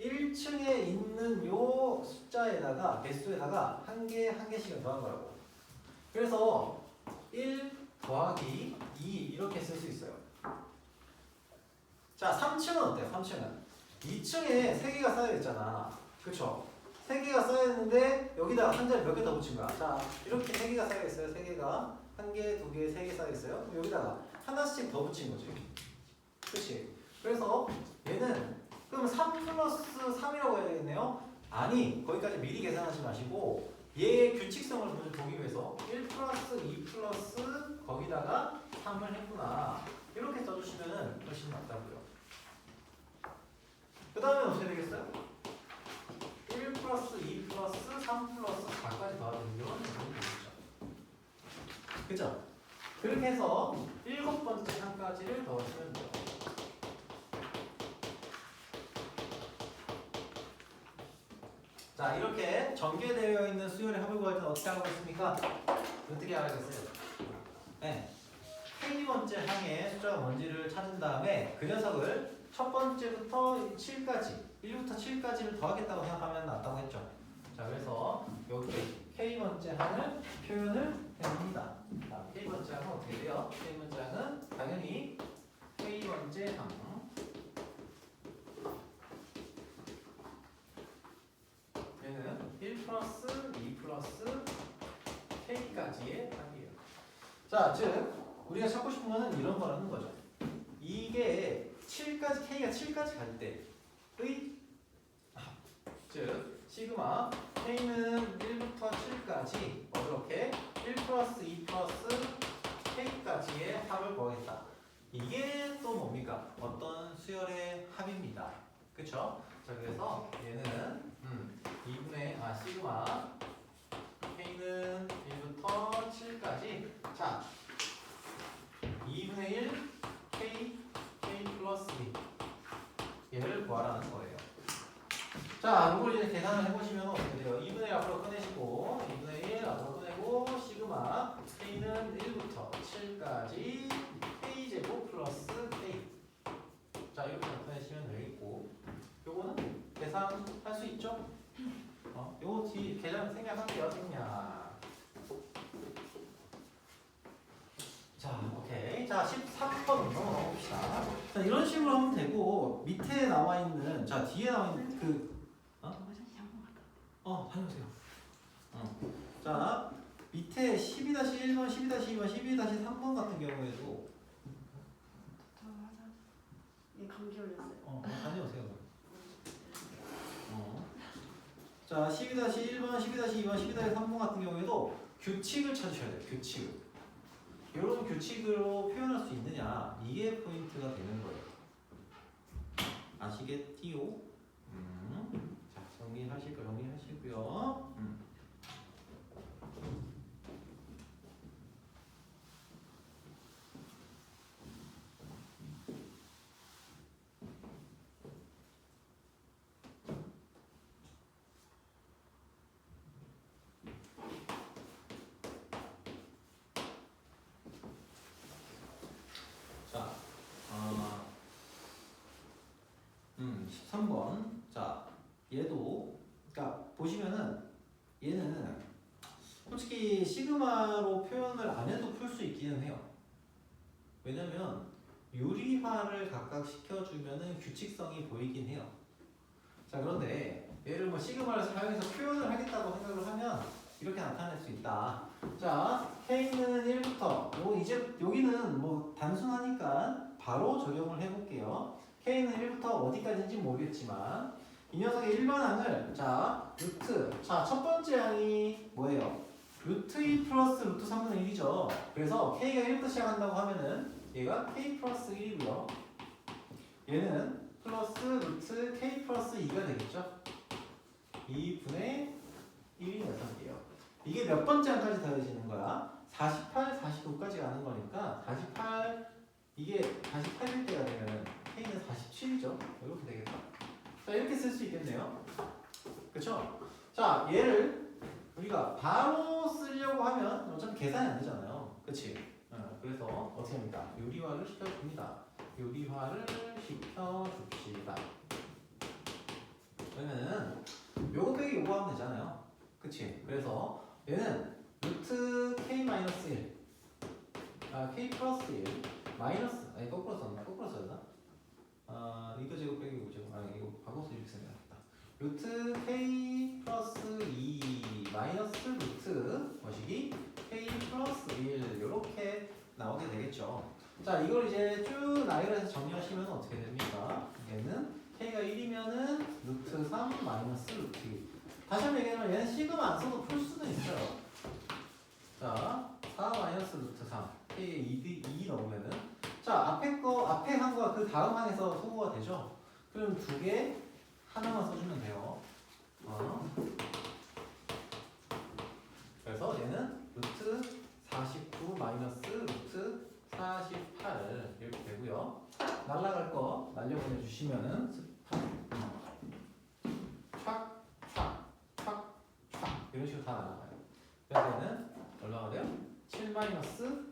1층에 있는 요 숫자에다가 개수에다가 한 개씩을 더한 거라고. 그래서 1 더하기 2 이렇게 쓸 수 있어요. 자, 3층은 어때요? 3층은 2층에 3개가 쌓여 있잖아. 그쵸? 3개가 쌓여 있는데 여기다가 상자를 몇 개 더 붙인 거야. 자, 이렇게 3개가 쌓여 있어요. 3개가 1개, 2개, 3개 쌓여 있어요. 그럼 여기다가 하나씩 더 붙인 거지. 그치? 그래서 얘는 그럼 3 플러스 3이라고 해야 되겠네요? 아니, 거기까지 미리 계산하지 마시고 얘의 규칙성을 먼저 보기 위해서 1 플러스 2 플러스 거기다가 3을 했구나. 이렇게 써주시면 훨씬 낫다고요. 그 다음에 어떻게 되겠어요? 1 플러스 2 플러스 3 플러스 4까지 더하면 이런 식으로 되겠죠. 그죠? 그렇게 해서 7번째 칸까지를 더하시면 돼요. 자, 이렇게 전개되어 있는 수열의 합을 구할 때는 어떻게 하고 있습니까? 어떻게 알아야겠어요? 네. K번째 항의 숫자가 뭔지를 찾은 다음에 그 녀석을 첫 번째부터 7까지 1부터 7까지를 더하겠다고 생각하면 낫다고 했죠. 자, 그래서 여기 K번째 항을 표현을 해봅니다. 자, K번째 항은 어떻게 돼요? K번째 항은 당연히 K번째 항 플러스 K까지의 합이에요. 자, 즉 우리가 찾고 싶은 거는 이런 거라는 거죠. 이게 7까지 K가 7까지 갈 때의 합. 즉 시그마 K는 1부터 7까지 이렇게 1 플러스 2 플러스 K까지의 합을 구하겠다. 이게 또 뭡니까? 어떤 수열의 합입니다. 그쵸? 자, 그래서 얘는 시그마 K는 1부터 7까지 자 2분의 1 K 플러스 2 얘를 구하라는 거예요. 자, 이걸 이제 계산을 해보시면 어떻게 돼요? 2분의 1 앞으로 꺼내시고 2분의 1 앞으로 꺼내고 시그마 K는 1부터 7까지 K제곱 플러스 K 자, 이렇게 나타내시면 되겠고 요거는 계산할 수 있죠? 요거 뒤 계산 생략할게요. 생략. 자, 오케이. 자, 13번 넘어가 봅시다. 자, 이런 식으로 하면 되고 밑에 나와 있는 자, 뒤에 나와 있는 다녀오세요. 자, 밑에 12-1번, 12-2번, 12-3번 같은 경우에도 감기 걸렸어요. 다녀오세요. 자, 12-1번, 12-2번, 12-3번 같은 경우에도 규칙을 찾으셔야 돼요. 규칙을. 이런 규칙으로 표현할 수 있느냐 이게 포인트가 되는 거예요. 아시겠지요? 자, 정리하시고요. 자, 13번. 자, 얘도, 그러니까 보시면은 얘는 솔직히 시그마로 표현을 안 해도 풀 수 있기는 해요. 왜냐면 유리화를 각각 시켜주면은 규칙성이 보이긴 해요. 자, 그런데 얘를 뭐 시그마를 사용해서 표현을 하겠다고 생각을 하면 이렇게 나타낼 수 있다. 자, K는 1부터 이제 여기는 뭐 단순하니까 바로 적용을 해볼게요. K는 1부터 어디까지인지 모르겠지만 이 녀석의 일반항을 자 루트 자 첫 번째 항이 뭐예요? 루트 2 플러스 루트 3분의 1이죠. 그래서 K가 1부터 시작한다고 하면은 얘가 K 플러스 1이고요. 얘는 플러스 루트 K 플러스 2가 되겠죠. 2분의 1이 녀석이에요. 이게 몇 번째 항까지 더해지는 거야? 48, 49까지 가는 거니까 48 이게 48일 때가 되면 K는 47이죠. 이렇게 되겠다. 자, 이렇게 쓸 수 있겠네요. 그쵸? 자, 얘를 우리가 바로 쓰려고 하면 어차피 계산이 안 되잖아요. 그치? 그래서 어떻게 합니까? 유리화를 시켜줍니다. 유리화를 시켜줍시다. 그러면은 요거 빼기 요거 하면 되잖아요. 그치? 그래서 얘는 루트 K-1 K 플러스 1 마이너스 거꾸로 썼나? 거꾸로 썼나? 이거 제곱 빼기 이거 제곱 이거 바꿔서 이렇게 쓰면 되겠다. 루트 K 플러스 2 마이너스 루트 뭐시기 K 플러스 1 이렇게 나오게 되겠죠. 자, 이걸 이제 쭉 나열해서 정리하시면 어떻게 됩니까? 얘는 K가 1이면은 루트 3 마이너스 루트 2. 다시 한번 얘기하면 얘는 시그마 안 써도 풀 수도 있어요. 자, 4 마이너스 루트 3 K에 2 넣으면은 자, 앞에 항과 그 다음 항에서 소거가 되죠? 그럼 두 개 하나만 써주면 돼요. 그래서 얘는 루트 49 마이너스 루트 48 이렇게 되고요. 날라갈 거 날려보내주시면은 이런 식으로 다 날아가요. 그래서 얘는 얼마가 돼요? 7 마이너스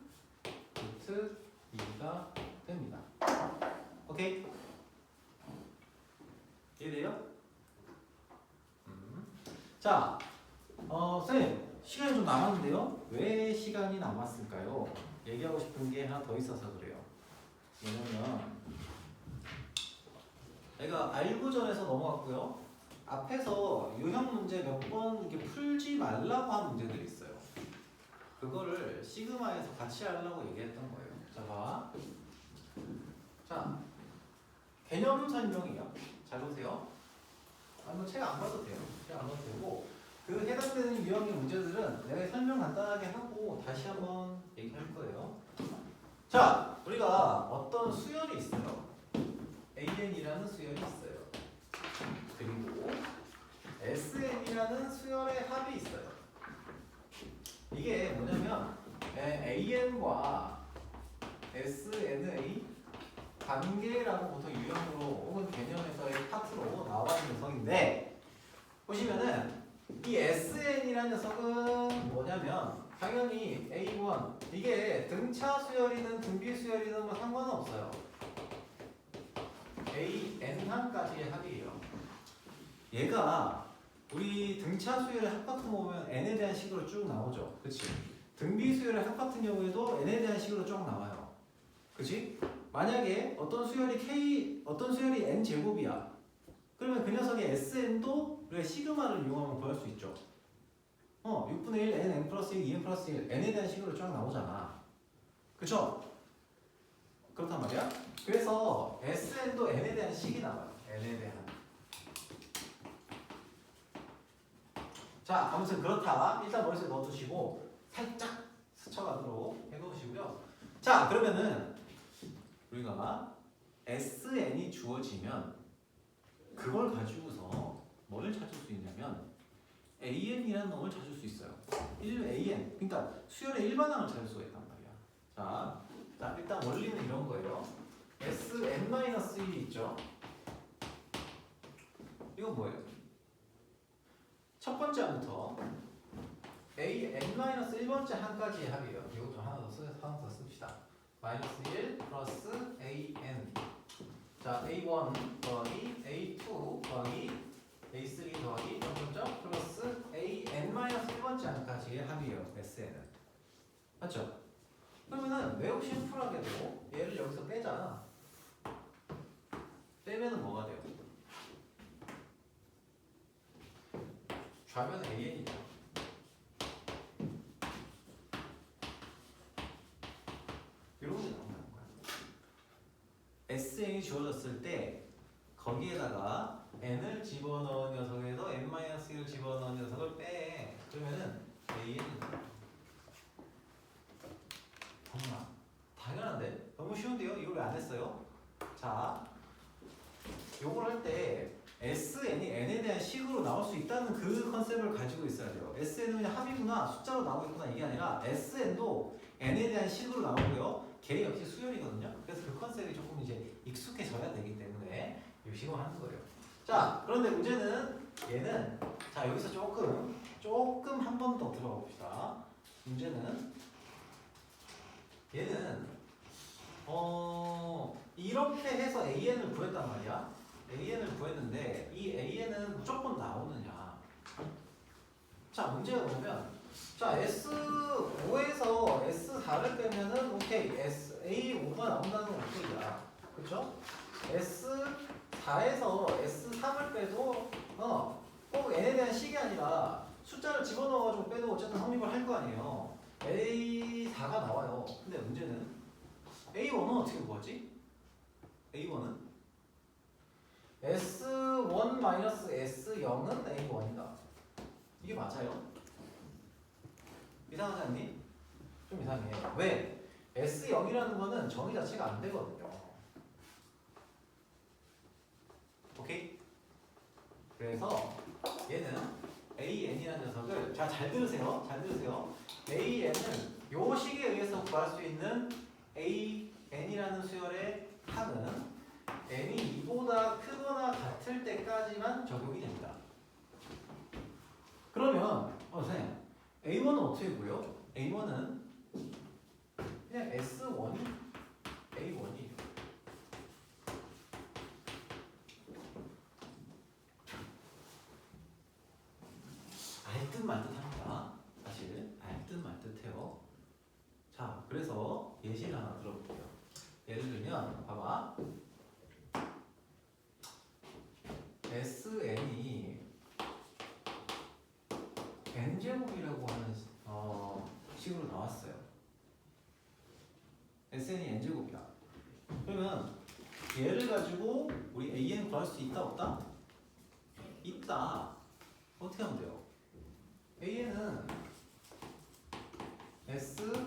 루트 2가 됩니다. 오케이? 이해돼요? 자, 쌤 시간이 좀 남았는데요? 왜 시간이 남았을까요? 얘기하고 싶은 게 하나 더 있어서 그래요. 왜냐면 내가 알고전에서 넘어갔고요. 앞에서 유형 문제 몇 번 이렇게 풀지 말라고 한 문제들이 있어요. 그거를 시그마에서 같이 하려고 얘기했던 거예요. 자, 봐. 자, 개념 설명이요. 잘 보세요. 책 안 봐도 돼요. 책 안 봐도 되고 그 해당되는 유형의 문제들은 내가 설명 간단하게 하고 다시 한번 얘기할 거예요. 자, 우리가 어떤 수열이 있어요. AN이라는 수열이 있어요. 그리고 SN이라는 수열의 합이 있어요. 이게 뭐냐면 AN과 SN의 관계라고 보통 유형으로 혹은 개념에서의 파트로 나와 있는 녀석인데 보시면은 이 SN이라는 녀석은 뭐냐면 당연히 A1 이게 등차 수열이든 등비 수열이든 뭐 상관은 없어요. AN1까지의 합이에요. 얘가 우리 등차 수열의 합 같은 거 보면 n에 대한 식으로 쭉 나오죠. 그치? 등비 수열의 합 같은 경우에도 n에 대한 식으로 쭉 나와요. 그치? 만약에 어떤 수열이 n 제곱이야. 그러면 그 녀석의 SN도 우리가 시그마를 이용하면 구할 수 있죠. 6분의 1 n 플러스 1, 2n 플러스 1 n에 대한 식으로 쫙 나오잖아. 그쵸? 그렇단 말이야. 그래서 SN도 n에 대한 식이 나와요. n에 대한. 자, 아무튼 그렇다. 일단 머릿속에 넣어두시고 살짝 스쳐가도록 해놓으시고요. 자, 그러면은 우리가 SN이 주어지면 그걸 가지고서 뭘 찾을 수 있냐면 AN이라는 놈을 찾을 수 있어요. 1AN. 그러니까 수열의 일반항을 찾을 수가 있단 말이야. 자, 일단 원리는 이런 거예요. SN-1이 있죠. 이건 뭐예요? 첫 번째 항부터 AN-1번째 항까지의 합이에요. 이것도 하나 더 씁시다. 마이너스 1 플러스 AN. 자, A1 더하기 A2 더하기 A3 더하기 점점점 플러스 AN-1번째 항까지의 합이에요. SN은. 맞죠? 그러면은 매우 심플하게도 얘를 여기서 빼잖아. 빼면은 뭐가 돼요? 좌변 AN이죠. 이런 게 나온다는 거야. SN이 주어졌을 때 거기에다가 n을 집어넣은 녀석에서 n-1을 집어넣은 녀석을 빼. 그러면은 AN이 정말 당연한데? 너무 쉬운데요? 이걸 왜 안 했어요? 자, 요걸 할 때 SN이 n에 대한 식으로 나올 수 있다는 그 컨셉을 가지고 있어야 돼요. SN은 그냥 합이구나, 숫자로 나오고 있구나 이게 아니라 SN도 n에 대한 식으로 나오고요. 걔 역시 수열이거든요. 그래서 그 컨셉이 조금 이제 익숙해져야 되기 때문에 이 식으로 하는 거예요. 자, 그런데 문제는 얘는 자 여기서 조금 한 번 더 들어가 봅시다. 문제는 얘는 이렇게 해서 AN을 구했단 말이야. AN을 구했는데 이 AN은 무조건 나오느냐? 자, 문제가 뭐냐면 자 S5에서 S4를 빼면은 오케이 A5가 나온다는 건 오케이야. 그쵸? S4에서 S3을 빼도 꼭 n에 대한 식이 아니라 숫자를 집어넣어가지고 빼도 어쨌든 성립을 할 거 아니에요. A4가 나와요. 근데 문제는 A1은 어떻게 구하지? A1은 S1-S0은 A1이다. 이게 맞아요? 이상하지 않니? 좀 이상해. 왜? S0이라는 거는 정의 자체가 안 되거든요. 오케이? 그래서 얘는 AN이라는 녀석을 잘 들으세요. 잘 들으세요. AN은 요 식에 의해서 구할 수 있는 AN이라는 수열의 합은 n이 2보다 크거나 같을 때까지만 적용이 됩니다. 그러면 선생님 A1은 어떻게 구해요? A1은 그냥 S1이 A1이에요. 알듯 말듯합니다. 사실 알듯 말듯해요. 자, 그래서 예시를 하나 들어볼게요. 예를 들면 봐봐. SN이 식으로 나왔어요. SN이 n제곱이다. 그러면 얘를 가지고 우리 AN 구할 수 있다 없다? 있다. 어떻게 하면 돼요? AN은 Sn-Sn-1이죠.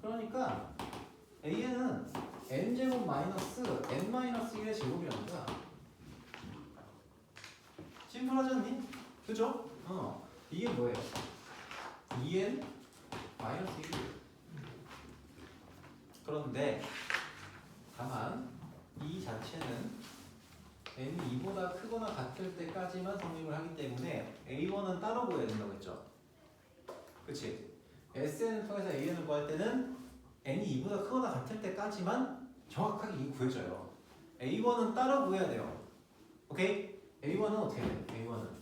그러니까 AN은 n제곱 마이너스 n-1의 제곱이라는 거야. 심플하지 않니? 그죠? 이게 뭐예요? 2n 마이너스 1이에요. 그런데 다만 이 자체는 n이 2보다 크거나 같을 때까지만 성립을 하기 때문에 a1은 따로 구해야 된다고 했죠. 그치? SN을 통해서 AN을 구할 때는 n이 2보다 크거나 같을 때까지만 정확하게 이거 구해줘요. A1은 따로 구해야 돼요. 오케이? A1은 어떻게 해요? A1은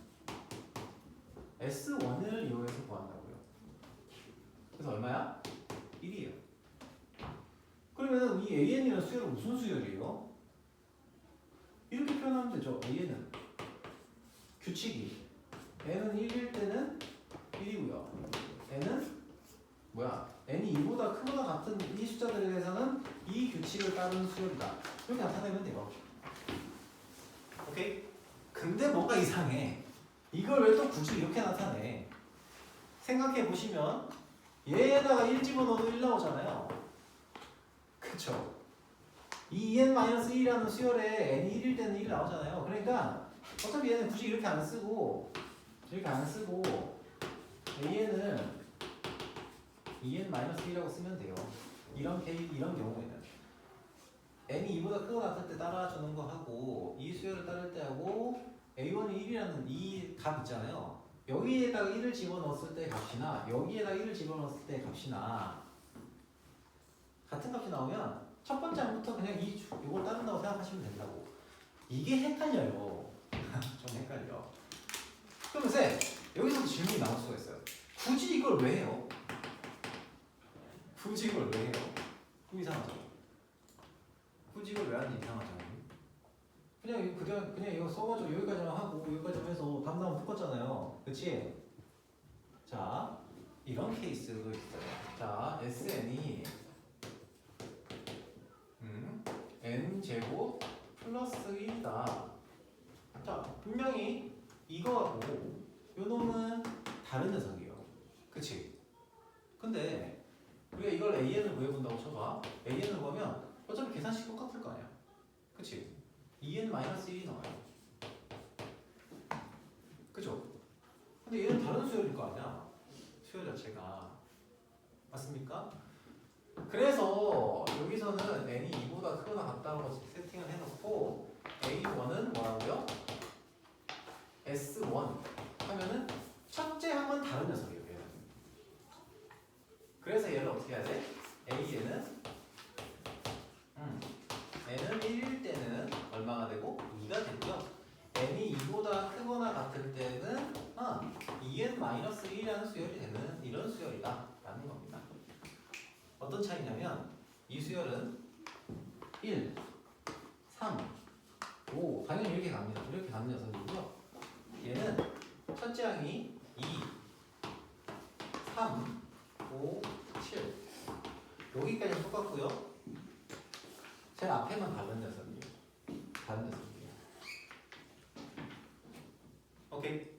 S1을 이용해서 구한다고요. 그래서 얼마야? 1이에요. 그러면 이 AN이라는 수열은 무슨 수열이에요? 이렇게 표현하면 되죠. AN은 규칙이 n은 1일 때는 1이고요. n은 n이 2보다 크거나 같은 이 숫자들에 대해서는 이 규칙을 따르는 수열이다. 이렇게 나타내면 돼요. 오케이? 근데 뭔가 이상해. 이걸 왜 또 굳이 이렇게 나타내? 생각해 보시면 얘에다가 1 집어넣어도 1 나오잖아요. 그쵸? 이 2n-1이라는 수열에 n이 1일 때는 1 나오잖아요. 그러니까 어차피 얘는 굳이 이렇게 안 쓰고 an을 2n-1이라고 쓰면 돼요. 이런 경우에는 n이 2보다 크거나 같을 때 따라주는 거 하고 이 수열을 따를 때 하고 a1이 1이라는 이 값 있잖아요. 여기에다가 1을 집어넣었을 때 값이나 여기에다가 1을 집어넣었을 때 값이나 같은 값이 나오면 첫 번째 항부터 그냥 이걸 따른다고 생각하시면 된다고. 이게 헷갈려요. 좀 헷갈려. 그럼 쌤, 여기서도 질문이 나올 수가 있어요. 굳이 이걸 왜 해요? 굳이 이걸 왜 해요? 좀 이상하죠? 굳이 이걸 왜 하는지 이상하죠? 그냥 이거 써가지고 여기까지만 하고 여기까지만 해서 답나면 풀었잖아요. 그치? 자, 이런 케이스도 있어요. 자, SN이 n제곱 플러스 1이다. 자, 분명히 이거하고 요 놈은 다른 녀석이에요. 그치? 근데 우리가 이걸 AN을 구해본다고 쳐봐. AN을 구하면 어차피 계산식 똑같을 거 아니야. 그치? 2n-1이 나와요. 그죠? 근데 얘는 다른 수열일 거 아니야. 수열 자체가. 맞습니까? 그래서 여기서는 n이 2보다 크거나 같다고 세팅을 해놓고 a1은 뭐라고요? s1 하면은 첫째 항은 다른 녀석이에요. 얘는. 그래서 얘를 어떻게 해야 돼? a는 n은 1일 때는 얼마가 되고 2가 되고요. n이 2보다 크거나 같을 때는 2n-1이라는 수열이 되는 이런 수열이다 라는 겁니다. 어떤 차이냐면 이 수열은 1, 3, 5 당연히 이렇게 갑니다. 이렇게 가는 녀석이고요. 얘는 첫째 항이 2, 3, 5, 7 여기까지는 똑같고요. 제일 앞에만 다른 녀석이에요. 다른 녀석이에요. 오케이?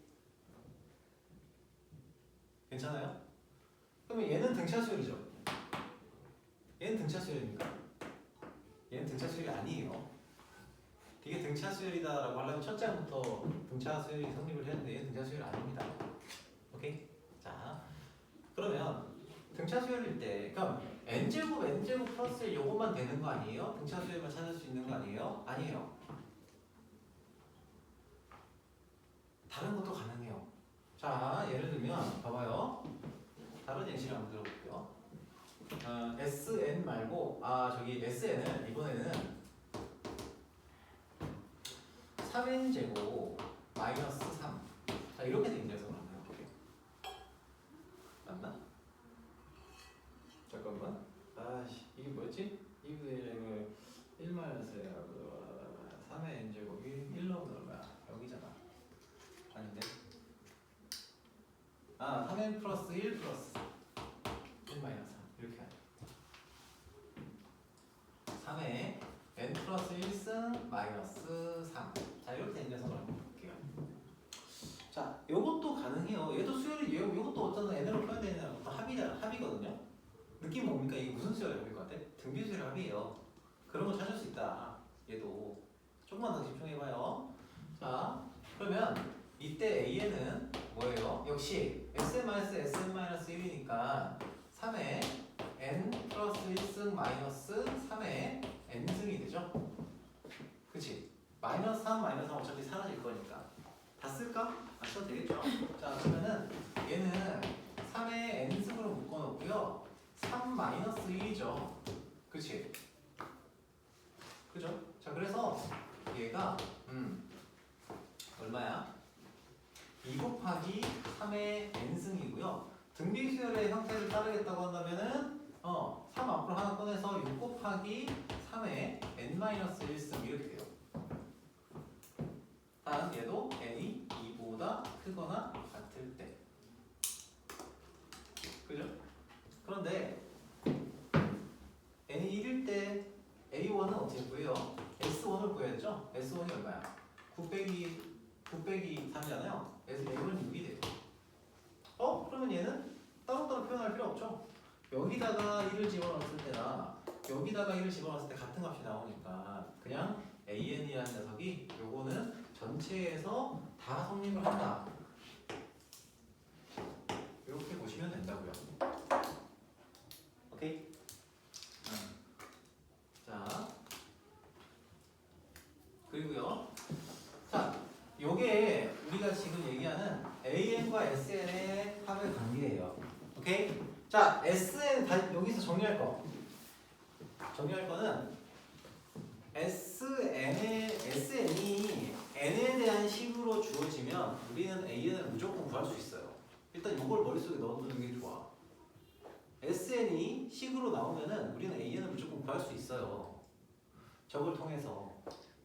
괜찮아요? 그러면 얘는 등차 수열이죠. 얘는 등차 수열입니까? 얘는 등차 수열이 아니에요. 이게 등차 수열이다라고 하려면 첫 장부터 등차 수열이 성립을 했는데 얘는 등차 수열이 아닙니다. 오케이? 자, 그러면 등차 수열일 때, 그럼 n제곱 플러스 1 요것만 되는 거 아니에요? 등차 수열만 찾을 수 있는 거 아니에요? 아니에요. 다른 것도 가능해요. 자, 예를 들면 봐봐요. 다른 예시를 한번 들어볼게요. SN 말고 SN을 이번에는 3n제곱 마이너스 3 자, 이렇게 된 녀석을 한번 해볼게요. 맞나? 잠깐만. 이게 뭐였지? 이거 1 마이너스 3의 n제곱이 1 넣으면 얼마야? 여기잖아. 아닌데? 3n 플러스 1 플러스 1 마이너스 3 이렇게 하죠. 3에 n 플러스 1승 마이너스 3. 자, 이렇게 된 녀석을 한번 볼게요. 자, 요것도 가능해요. 얘도 수열이 요것도 어떤 n으로 표현되는 것도 합이거든요. 느낌 뭡니까? 이게 무슨 수열일 것 같아? 등비수열 합이에요. 그런 거 찾을 수 있다. 얘도 조금만 더 집중해봐요. 자, 그러면 이때 AN은 뭐예요? 역시 SN-1이니까 3에 n 플러스 1승 마이너스 3에 n승이 되죠? 그치? 마이너스 3 어차피 사라질 거니까 다 쓸까? 안 써도 되겠죠? 자, 그러면은 얘는 3에 n승으로 묶어놓고요 3 마이너스 1이죠. 그치? 그죠? 자, 그래서 얘가 얼마야? 2 곱하기 3의 n승이고요. 등비수열의 형태를 따르겠다고 한다면은 3 앞으로 하나 꺼내서 6 곱하기 3의 n-1승 이렇게 돼요. 단 얘도 n이 2보다 크거나 같을 때. 그죠? 그런데 n이 1일 때 a1은 어떻게 구해요? s1을 구해야 되죠? s1이 얼마야? 9 빼기 3이잖아요. 그래서 a1은 6이 돼요. 그러면 얘는 따로따로 표현할 필요 없죠? 여기다가 1을 집어넣었을 때나 여기다가 1을 집어넣었을 때 같은 값이 나오니까 그냥 an이라는 녀석이 요거는 전체에서 다 성립을 한다. 이렇게 보시면 된다고요. 오케이? 자, 그리고요. 자, 요게 우리가 지금 얘기하는 AN과 SN의 합의 관계예요. 오케이? 자, SN 여기서 정리할 거는 SN이 N에 대한 식으로 주어지면 우리는 AN을 무조건 구할 수 있어요. 일단 이걸 머릿속에 넣어두는 게 좋아. SN이 식으로 나오면은 우리는 AN을 무조건 구할 수 있어요. 저걸 통해서.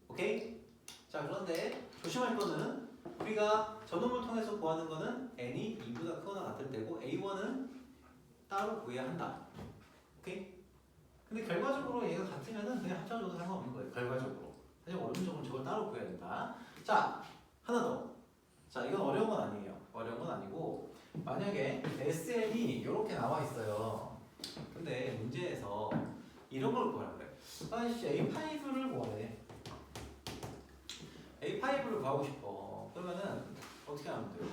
오케이? 자, 그런데 조심할 거는 우리가 저놈을 통해서 구하는 거는 n이 2보다 크거나 같을 때고 a1은 따로 구해야 한다. 오케이? 근데 결과적으로 얘가 같으면은 그냥 합쳐줘도 상관없는 거예요. 결과적으로. 하지만 원론적으로 저걸 따로 구해야 된다. 자, 하나 더. 자, 이건 어려운 건 아니에요. 어려운 건 아니고 만약에 SN이 이렇게 나와 있어요. 근데 문제에서 이런 걸 구하라 그래. 아이씨, A5를 구하래. A5를 구하고 싶어. 그러면은 어떻게 하면 돼요?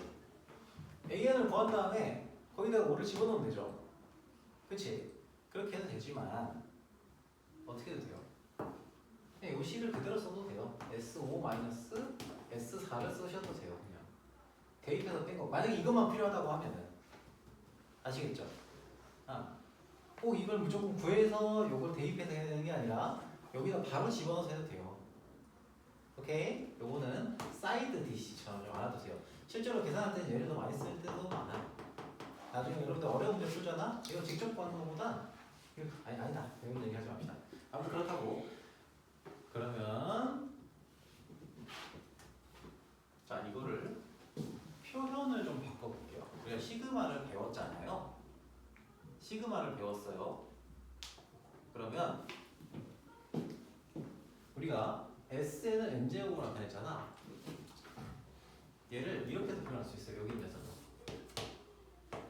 AN을 구한 다음에 거기다가 5를 집어넣으면 되죠. 그치? 그렇게 해도 되지만 어떻게 해도 돼요? 그냥 이 C를 그대로 써도 돼요. S5-S4를 쓰셔도 돼요. 그냥 대입해서 뺀 거. 만약에 이것만 필요하다고 하면은 아시겠죠? 꼭 이걸 무조건 구해서 이걸 대입해서 해야 되는 게 아니라 여기다 바로 집어넣어서 해도 돼요. 오케이? 요거는 사이드 DC처럼 좀 알아두세요. 실제로 계산할 때는 얘를 더 많이 쓸 때도 많아요. 나중에 여러분들 어려운 문제 풀잖아? 이거 직접 구하는 것보다 아니다. 이런 얘기하지 맙시다. 아무튼 그렇다고. 그러면 자, 이거를 표현을 좀 바꿔볼게요. 우리가 시그마를 배웠잖아요. 시그마를 배웠어요. 그러면 우리가 S는 n제곱으로 나타냈잖아. 얘를 이렇게도 표현할 수 있어요. 여기 있는 녀석은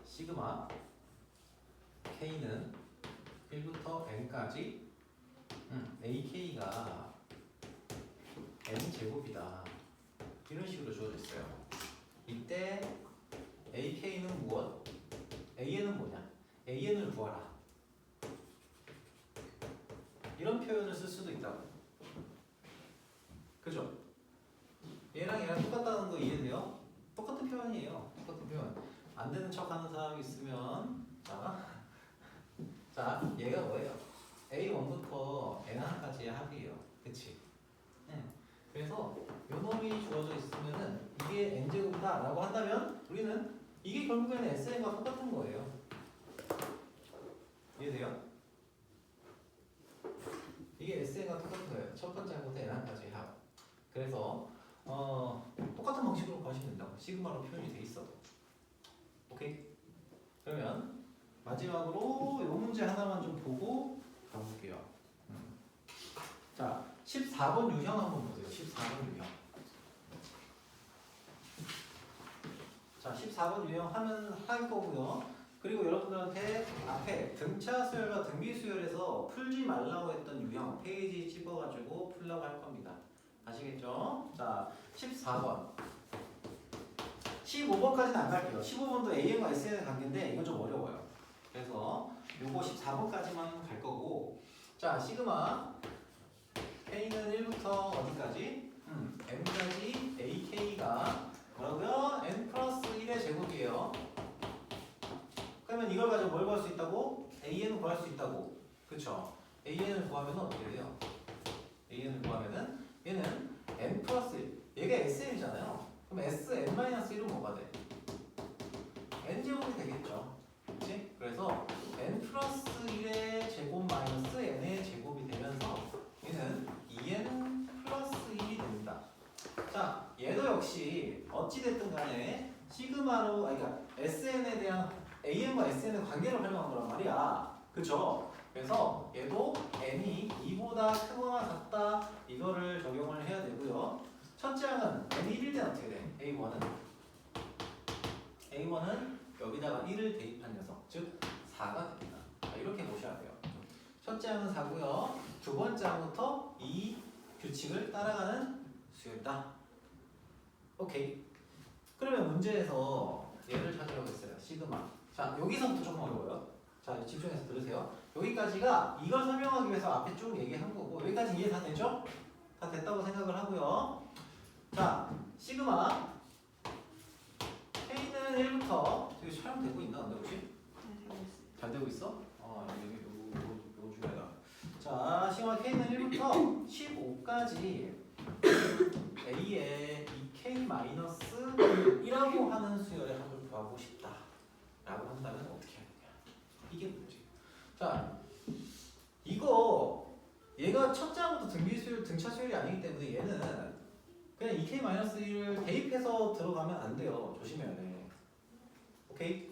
시그마 K는 1부터 n까지 AK가 n제곱이다. 이런 식으로 주어져 있어요. 이때 AK는 무엇? AN은 뭐냐? AN을 구하라. 이런 표현을 쓸 수도 있다고. 그죠? 얘랑 똑같다는 거 이해돼요? 똑같은 표현이에요. 똑같은 표현. 안 되는 척 하는 사람이 있으면 자, 얘가 뭐예요? A1부터 N1까지의 합이에요. 그치? 네. 그래서 요놈이 주어져 있으면은 이게 n제곱이다 라고 한다면 우리는 이게 결국에는 SN과 똑같은 거예요. 이해돼요? 이게 SN과 똑같은 거예요. 첫 번째 항부터 N1까지의 합. 그래서 똑같은 방식으로 구하시면 된다고. 시그마로 표현이 돼 있어도. 오케이? 그러면 마지막으로 요 문제 하나만 좀 보고 가볼게요. 자, 14번 유형 한번 보세요. 14번 유형. 자, 14번 유형 할 거고요. 그리고 여러분들한테 앞에 등차 수열과 등비 수열에서 풀지 말라고 했던 유형 페이지 찍어가지고 풀라고 할 겁니다. 아시겠죠? 자, 14번. 15번까지는 안 갈게요. 15번도 AN과 SN의 관계인데 이건 좀 어려워요. 그래서 요거 14번까지만 갈 거고, 자, 시그마 K는 1부터 어디까지? M까지 AK가 뭐라고요? N 플러스 1의 제곱이에요. 그러면 이걸 가지고 뭘 구할 수 있다고? AN을 구할 수 있다고. 그쵸? AN을 구하면 어떻게 돼요? AN을 구하면은 얘는 N 플러스 1. 얘가 SN이잖아요. 그럼 SN-1은 뭐가 돼? N제곱이 되겠죠. 그치? 그래서 N 플러스 1의 제곱 마이너스 N의 제곱이 되면서 얘는 2N 플러스 1이 됩니다. 자, 얘도 역시 어찌됐든 간에 시그마로, 그러니까 SN에 대한 AN과 SN의 관계를 활용한 거란 말이야. 그쵸? 그래서 얘도 N이 2보다 크거나 같다 이거를 적용을 해야 되고요. 첫째 항은 N이 1일 때는 어떻게 돼? A1은 여기다가 1을 대입한 녀석, 즉 4가 됩니다. 이렇게 보셔야 돼요. 첫째 항은 4고요. 두 번째 항부터 이 규칙을 따라가는 수열이다. 오케이. 그러면 문제에서 얘를 찾으려고 했어요. 시그마. 자, 여기서부터 조금 어려워요. 자, 집중해서 들으세요. 여기까지가 이걸 설명하기 위해서 앞에 쭉 얘기한 거고, 여기까지 이해 다 되죠? 다 됐다고 생각을 하고요. 자, 시그마 K는 1부터 지금 촬영되고 있나? 근데 혹시? 네, 되고 있어요. 잘 되고 있어? 여기 요 중에다. 자, 시그마 K는 1부터 15까지 A의 2K-1이라고 하는 수열의 합을 구하고 싶다 라고 한다면 어떻게 해야 되냐? 이게 문제. 자, 이거 얘가 첫째 항부터 등비수열, 등차 수열이 아니기 때문에 얘는 그냥 2K-1을 대입해서 들어가면 안 돼요. 조심해야 돼. 오케이?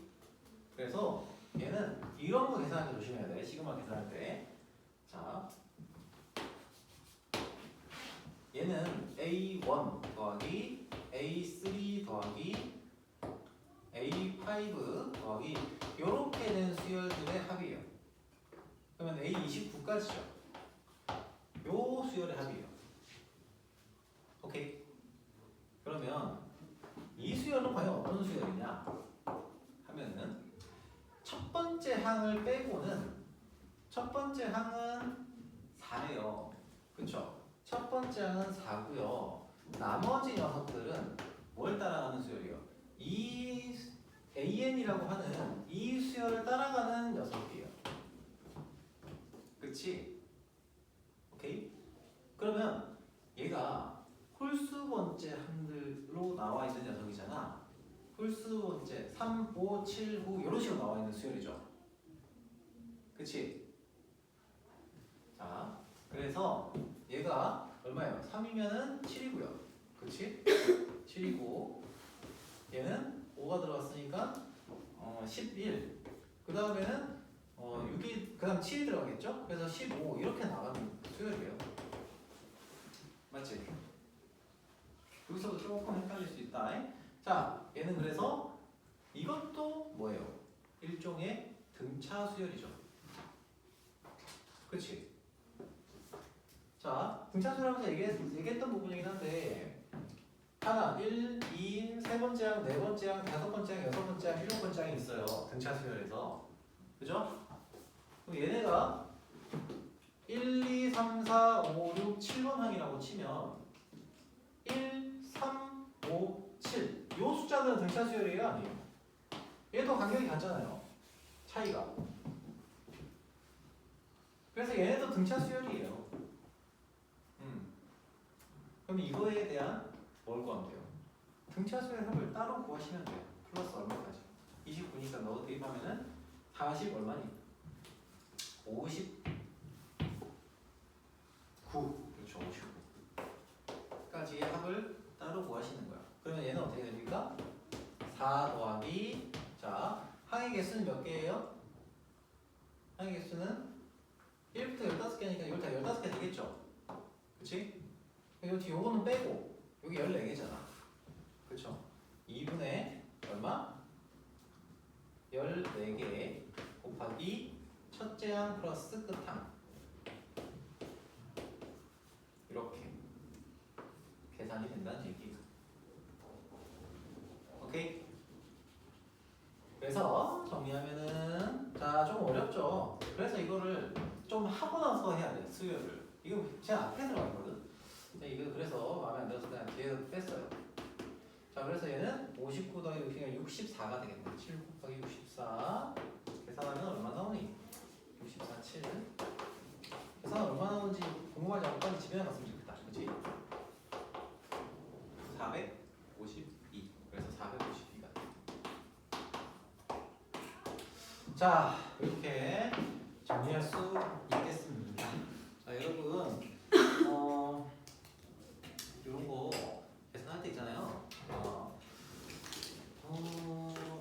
그래서 얘는 이런 거 계산할 때 조심해야 돼. 시그마 계산할 때. 자, 얘는 A1 더하기 A3 더하기 A5 더하기 요렇게 된 수열들의 합이에요. 그러면 A29까지죠. 요 수열의 합이에요. 오케이? 그러면 이 수열은 과연 어떤 수열이냐 하면은 첫 번째 항을 빼고는 첫 번째 항은 4예요. 그쵸? 첫 번째 항은 4고요. 나머지 녀석들은 뭘 따라가는 수열이요? 이 AN이라고 하는 이 수열을 따라가는 녀석이에요. 그치? 오케이? 그러면 얘가 홀수 번째 항들로 나와 있는 녀석이잖아. 홀수 번째 3, 5, 7, 9 이런 식으로 나와 있는 수열이죠. 그치? 자, 그래서 얘가 얼마예요? 3이면은 7이고요. 그치? 7이고 얘는 5가 들어갔으니까 11. 그 다음에는 6이 그 다음 7이 들어가겠죠? 그래서 15 이렇게 나가는 수열이에요. 맞지? 여기서도 조금 헷갈릴 수 있다. 자, 얘는 그래서 이것도 뭐예요? 일종의 등차 수열이죠. 그치? 자, 등차 수열하면서 얘기했던 부분이긴 한데 하나, 1, 2, 세 번째 항, 네 번째 항, 다섯 번째 항, 여섯 번째 항, 일곱 번째 항이 있어요. 등차 수열에서. 그죠? 그럼 얘네가 1, 2, 3, 4, 5, 6, 7번 항이라고 치면 1, 3, 5, 7. 요 숫자들은 등차 수열이에요? 아니에요? 얘도 간격이 같잖아요. 차이가. 그래서 얘네도 등차 수열이에요. 그럼 이거에 대한 뭘 구하면 돼요? 등차 수열 합을 따로 구하시면 돼요. 플러스 얼마까지? 29니까 넣어 대입하면은 40 얼마니? 59. 그렇죠. 59까지의 합을 따로 구하시는 거야. 그러면 얘는 어떻게 됩니까? 4 더하기 자 항의 개수는 몇 개예요? 항의 개수는 1부터 15개니까 이걸 다 15개 되겠죠? 그치? 그리고 요거는 빼고 여기 14개잖아. 그쵸? 2분의 얼마? 14개 곱하기 첫째 항 플러스 끝항. 이렇게 계산이 된다는 얘기. 오케이? 그래서 정리하면은 자, 좀 어렵죠? 그래서 이거를 좀 하고 나서 해야 돼. 수요를. 이거 제가 앞에 들어가 있거든. 이거 그래서 마음에 안 들어서 그냥 뒤에서 뺐어요. 자, 그래서 얘는 59 더하기 64가 되겠네. 7 곱하기 64 계산하면 얼마 나오니? 64, 7 계산 얼마 나오는지 궁금하지 않고 빨리 집에 가놨으면 좋겠다. 그치? 452. 그래서 452가 자, 이렇게 정리할 수 있겠습니다. 자, 여러분 이런 거 계산할 때 있잖아요.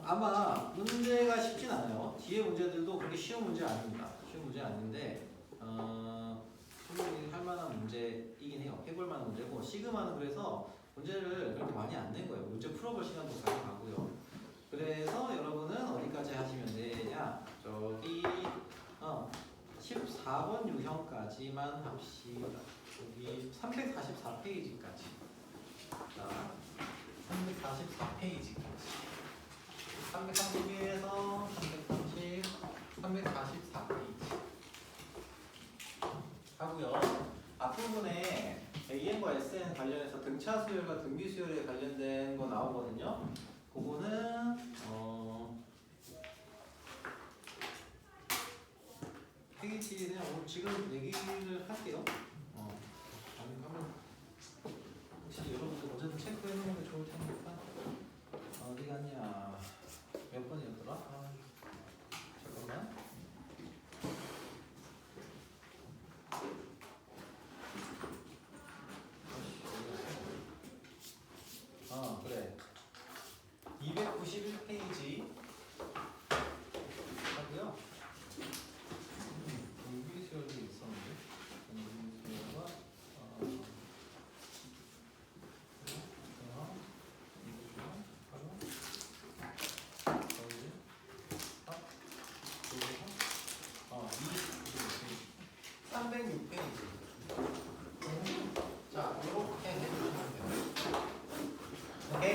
아마 문제가 쉽진 않아요. 뒤에 문제들도 그렇게 쉬운 문제 아닙니다. 쉬운 문제 아닌데 충분히 할 만한 문제이긴 해요. 해볼 만한 문제고 시그마는 그래서 문제를 그렇게 많이 안 낸 거예요. 문제 풀어볼 시간도 가져가고요. 그래서 여러분은 어디까지 하시면 되냐? 저기 14번 유형까지만 합시다. 여기 344페이지까지. 자, 344페이지까지. 331에서 330, 344페이지 하고요. 앞부분에 AN과 SN 관련해서 등차 수열과 등비 수열에 관련된 거 나오거든요. 그거는 페이지에 그냥 오늘 지금 얘기를 할게요. 아니 한번 혹시 여러분들 어제도 체크해 놓는 게 좋을 테니까. 어디 갔냐? 몇 번이었더라? 잠깐만. 그래. 291페이지 하고요. 유비수열도 있었는데 유비수열과 자, 이렇게 해주시면 돼요. 오케이?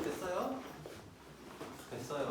됐어요? 됐어요.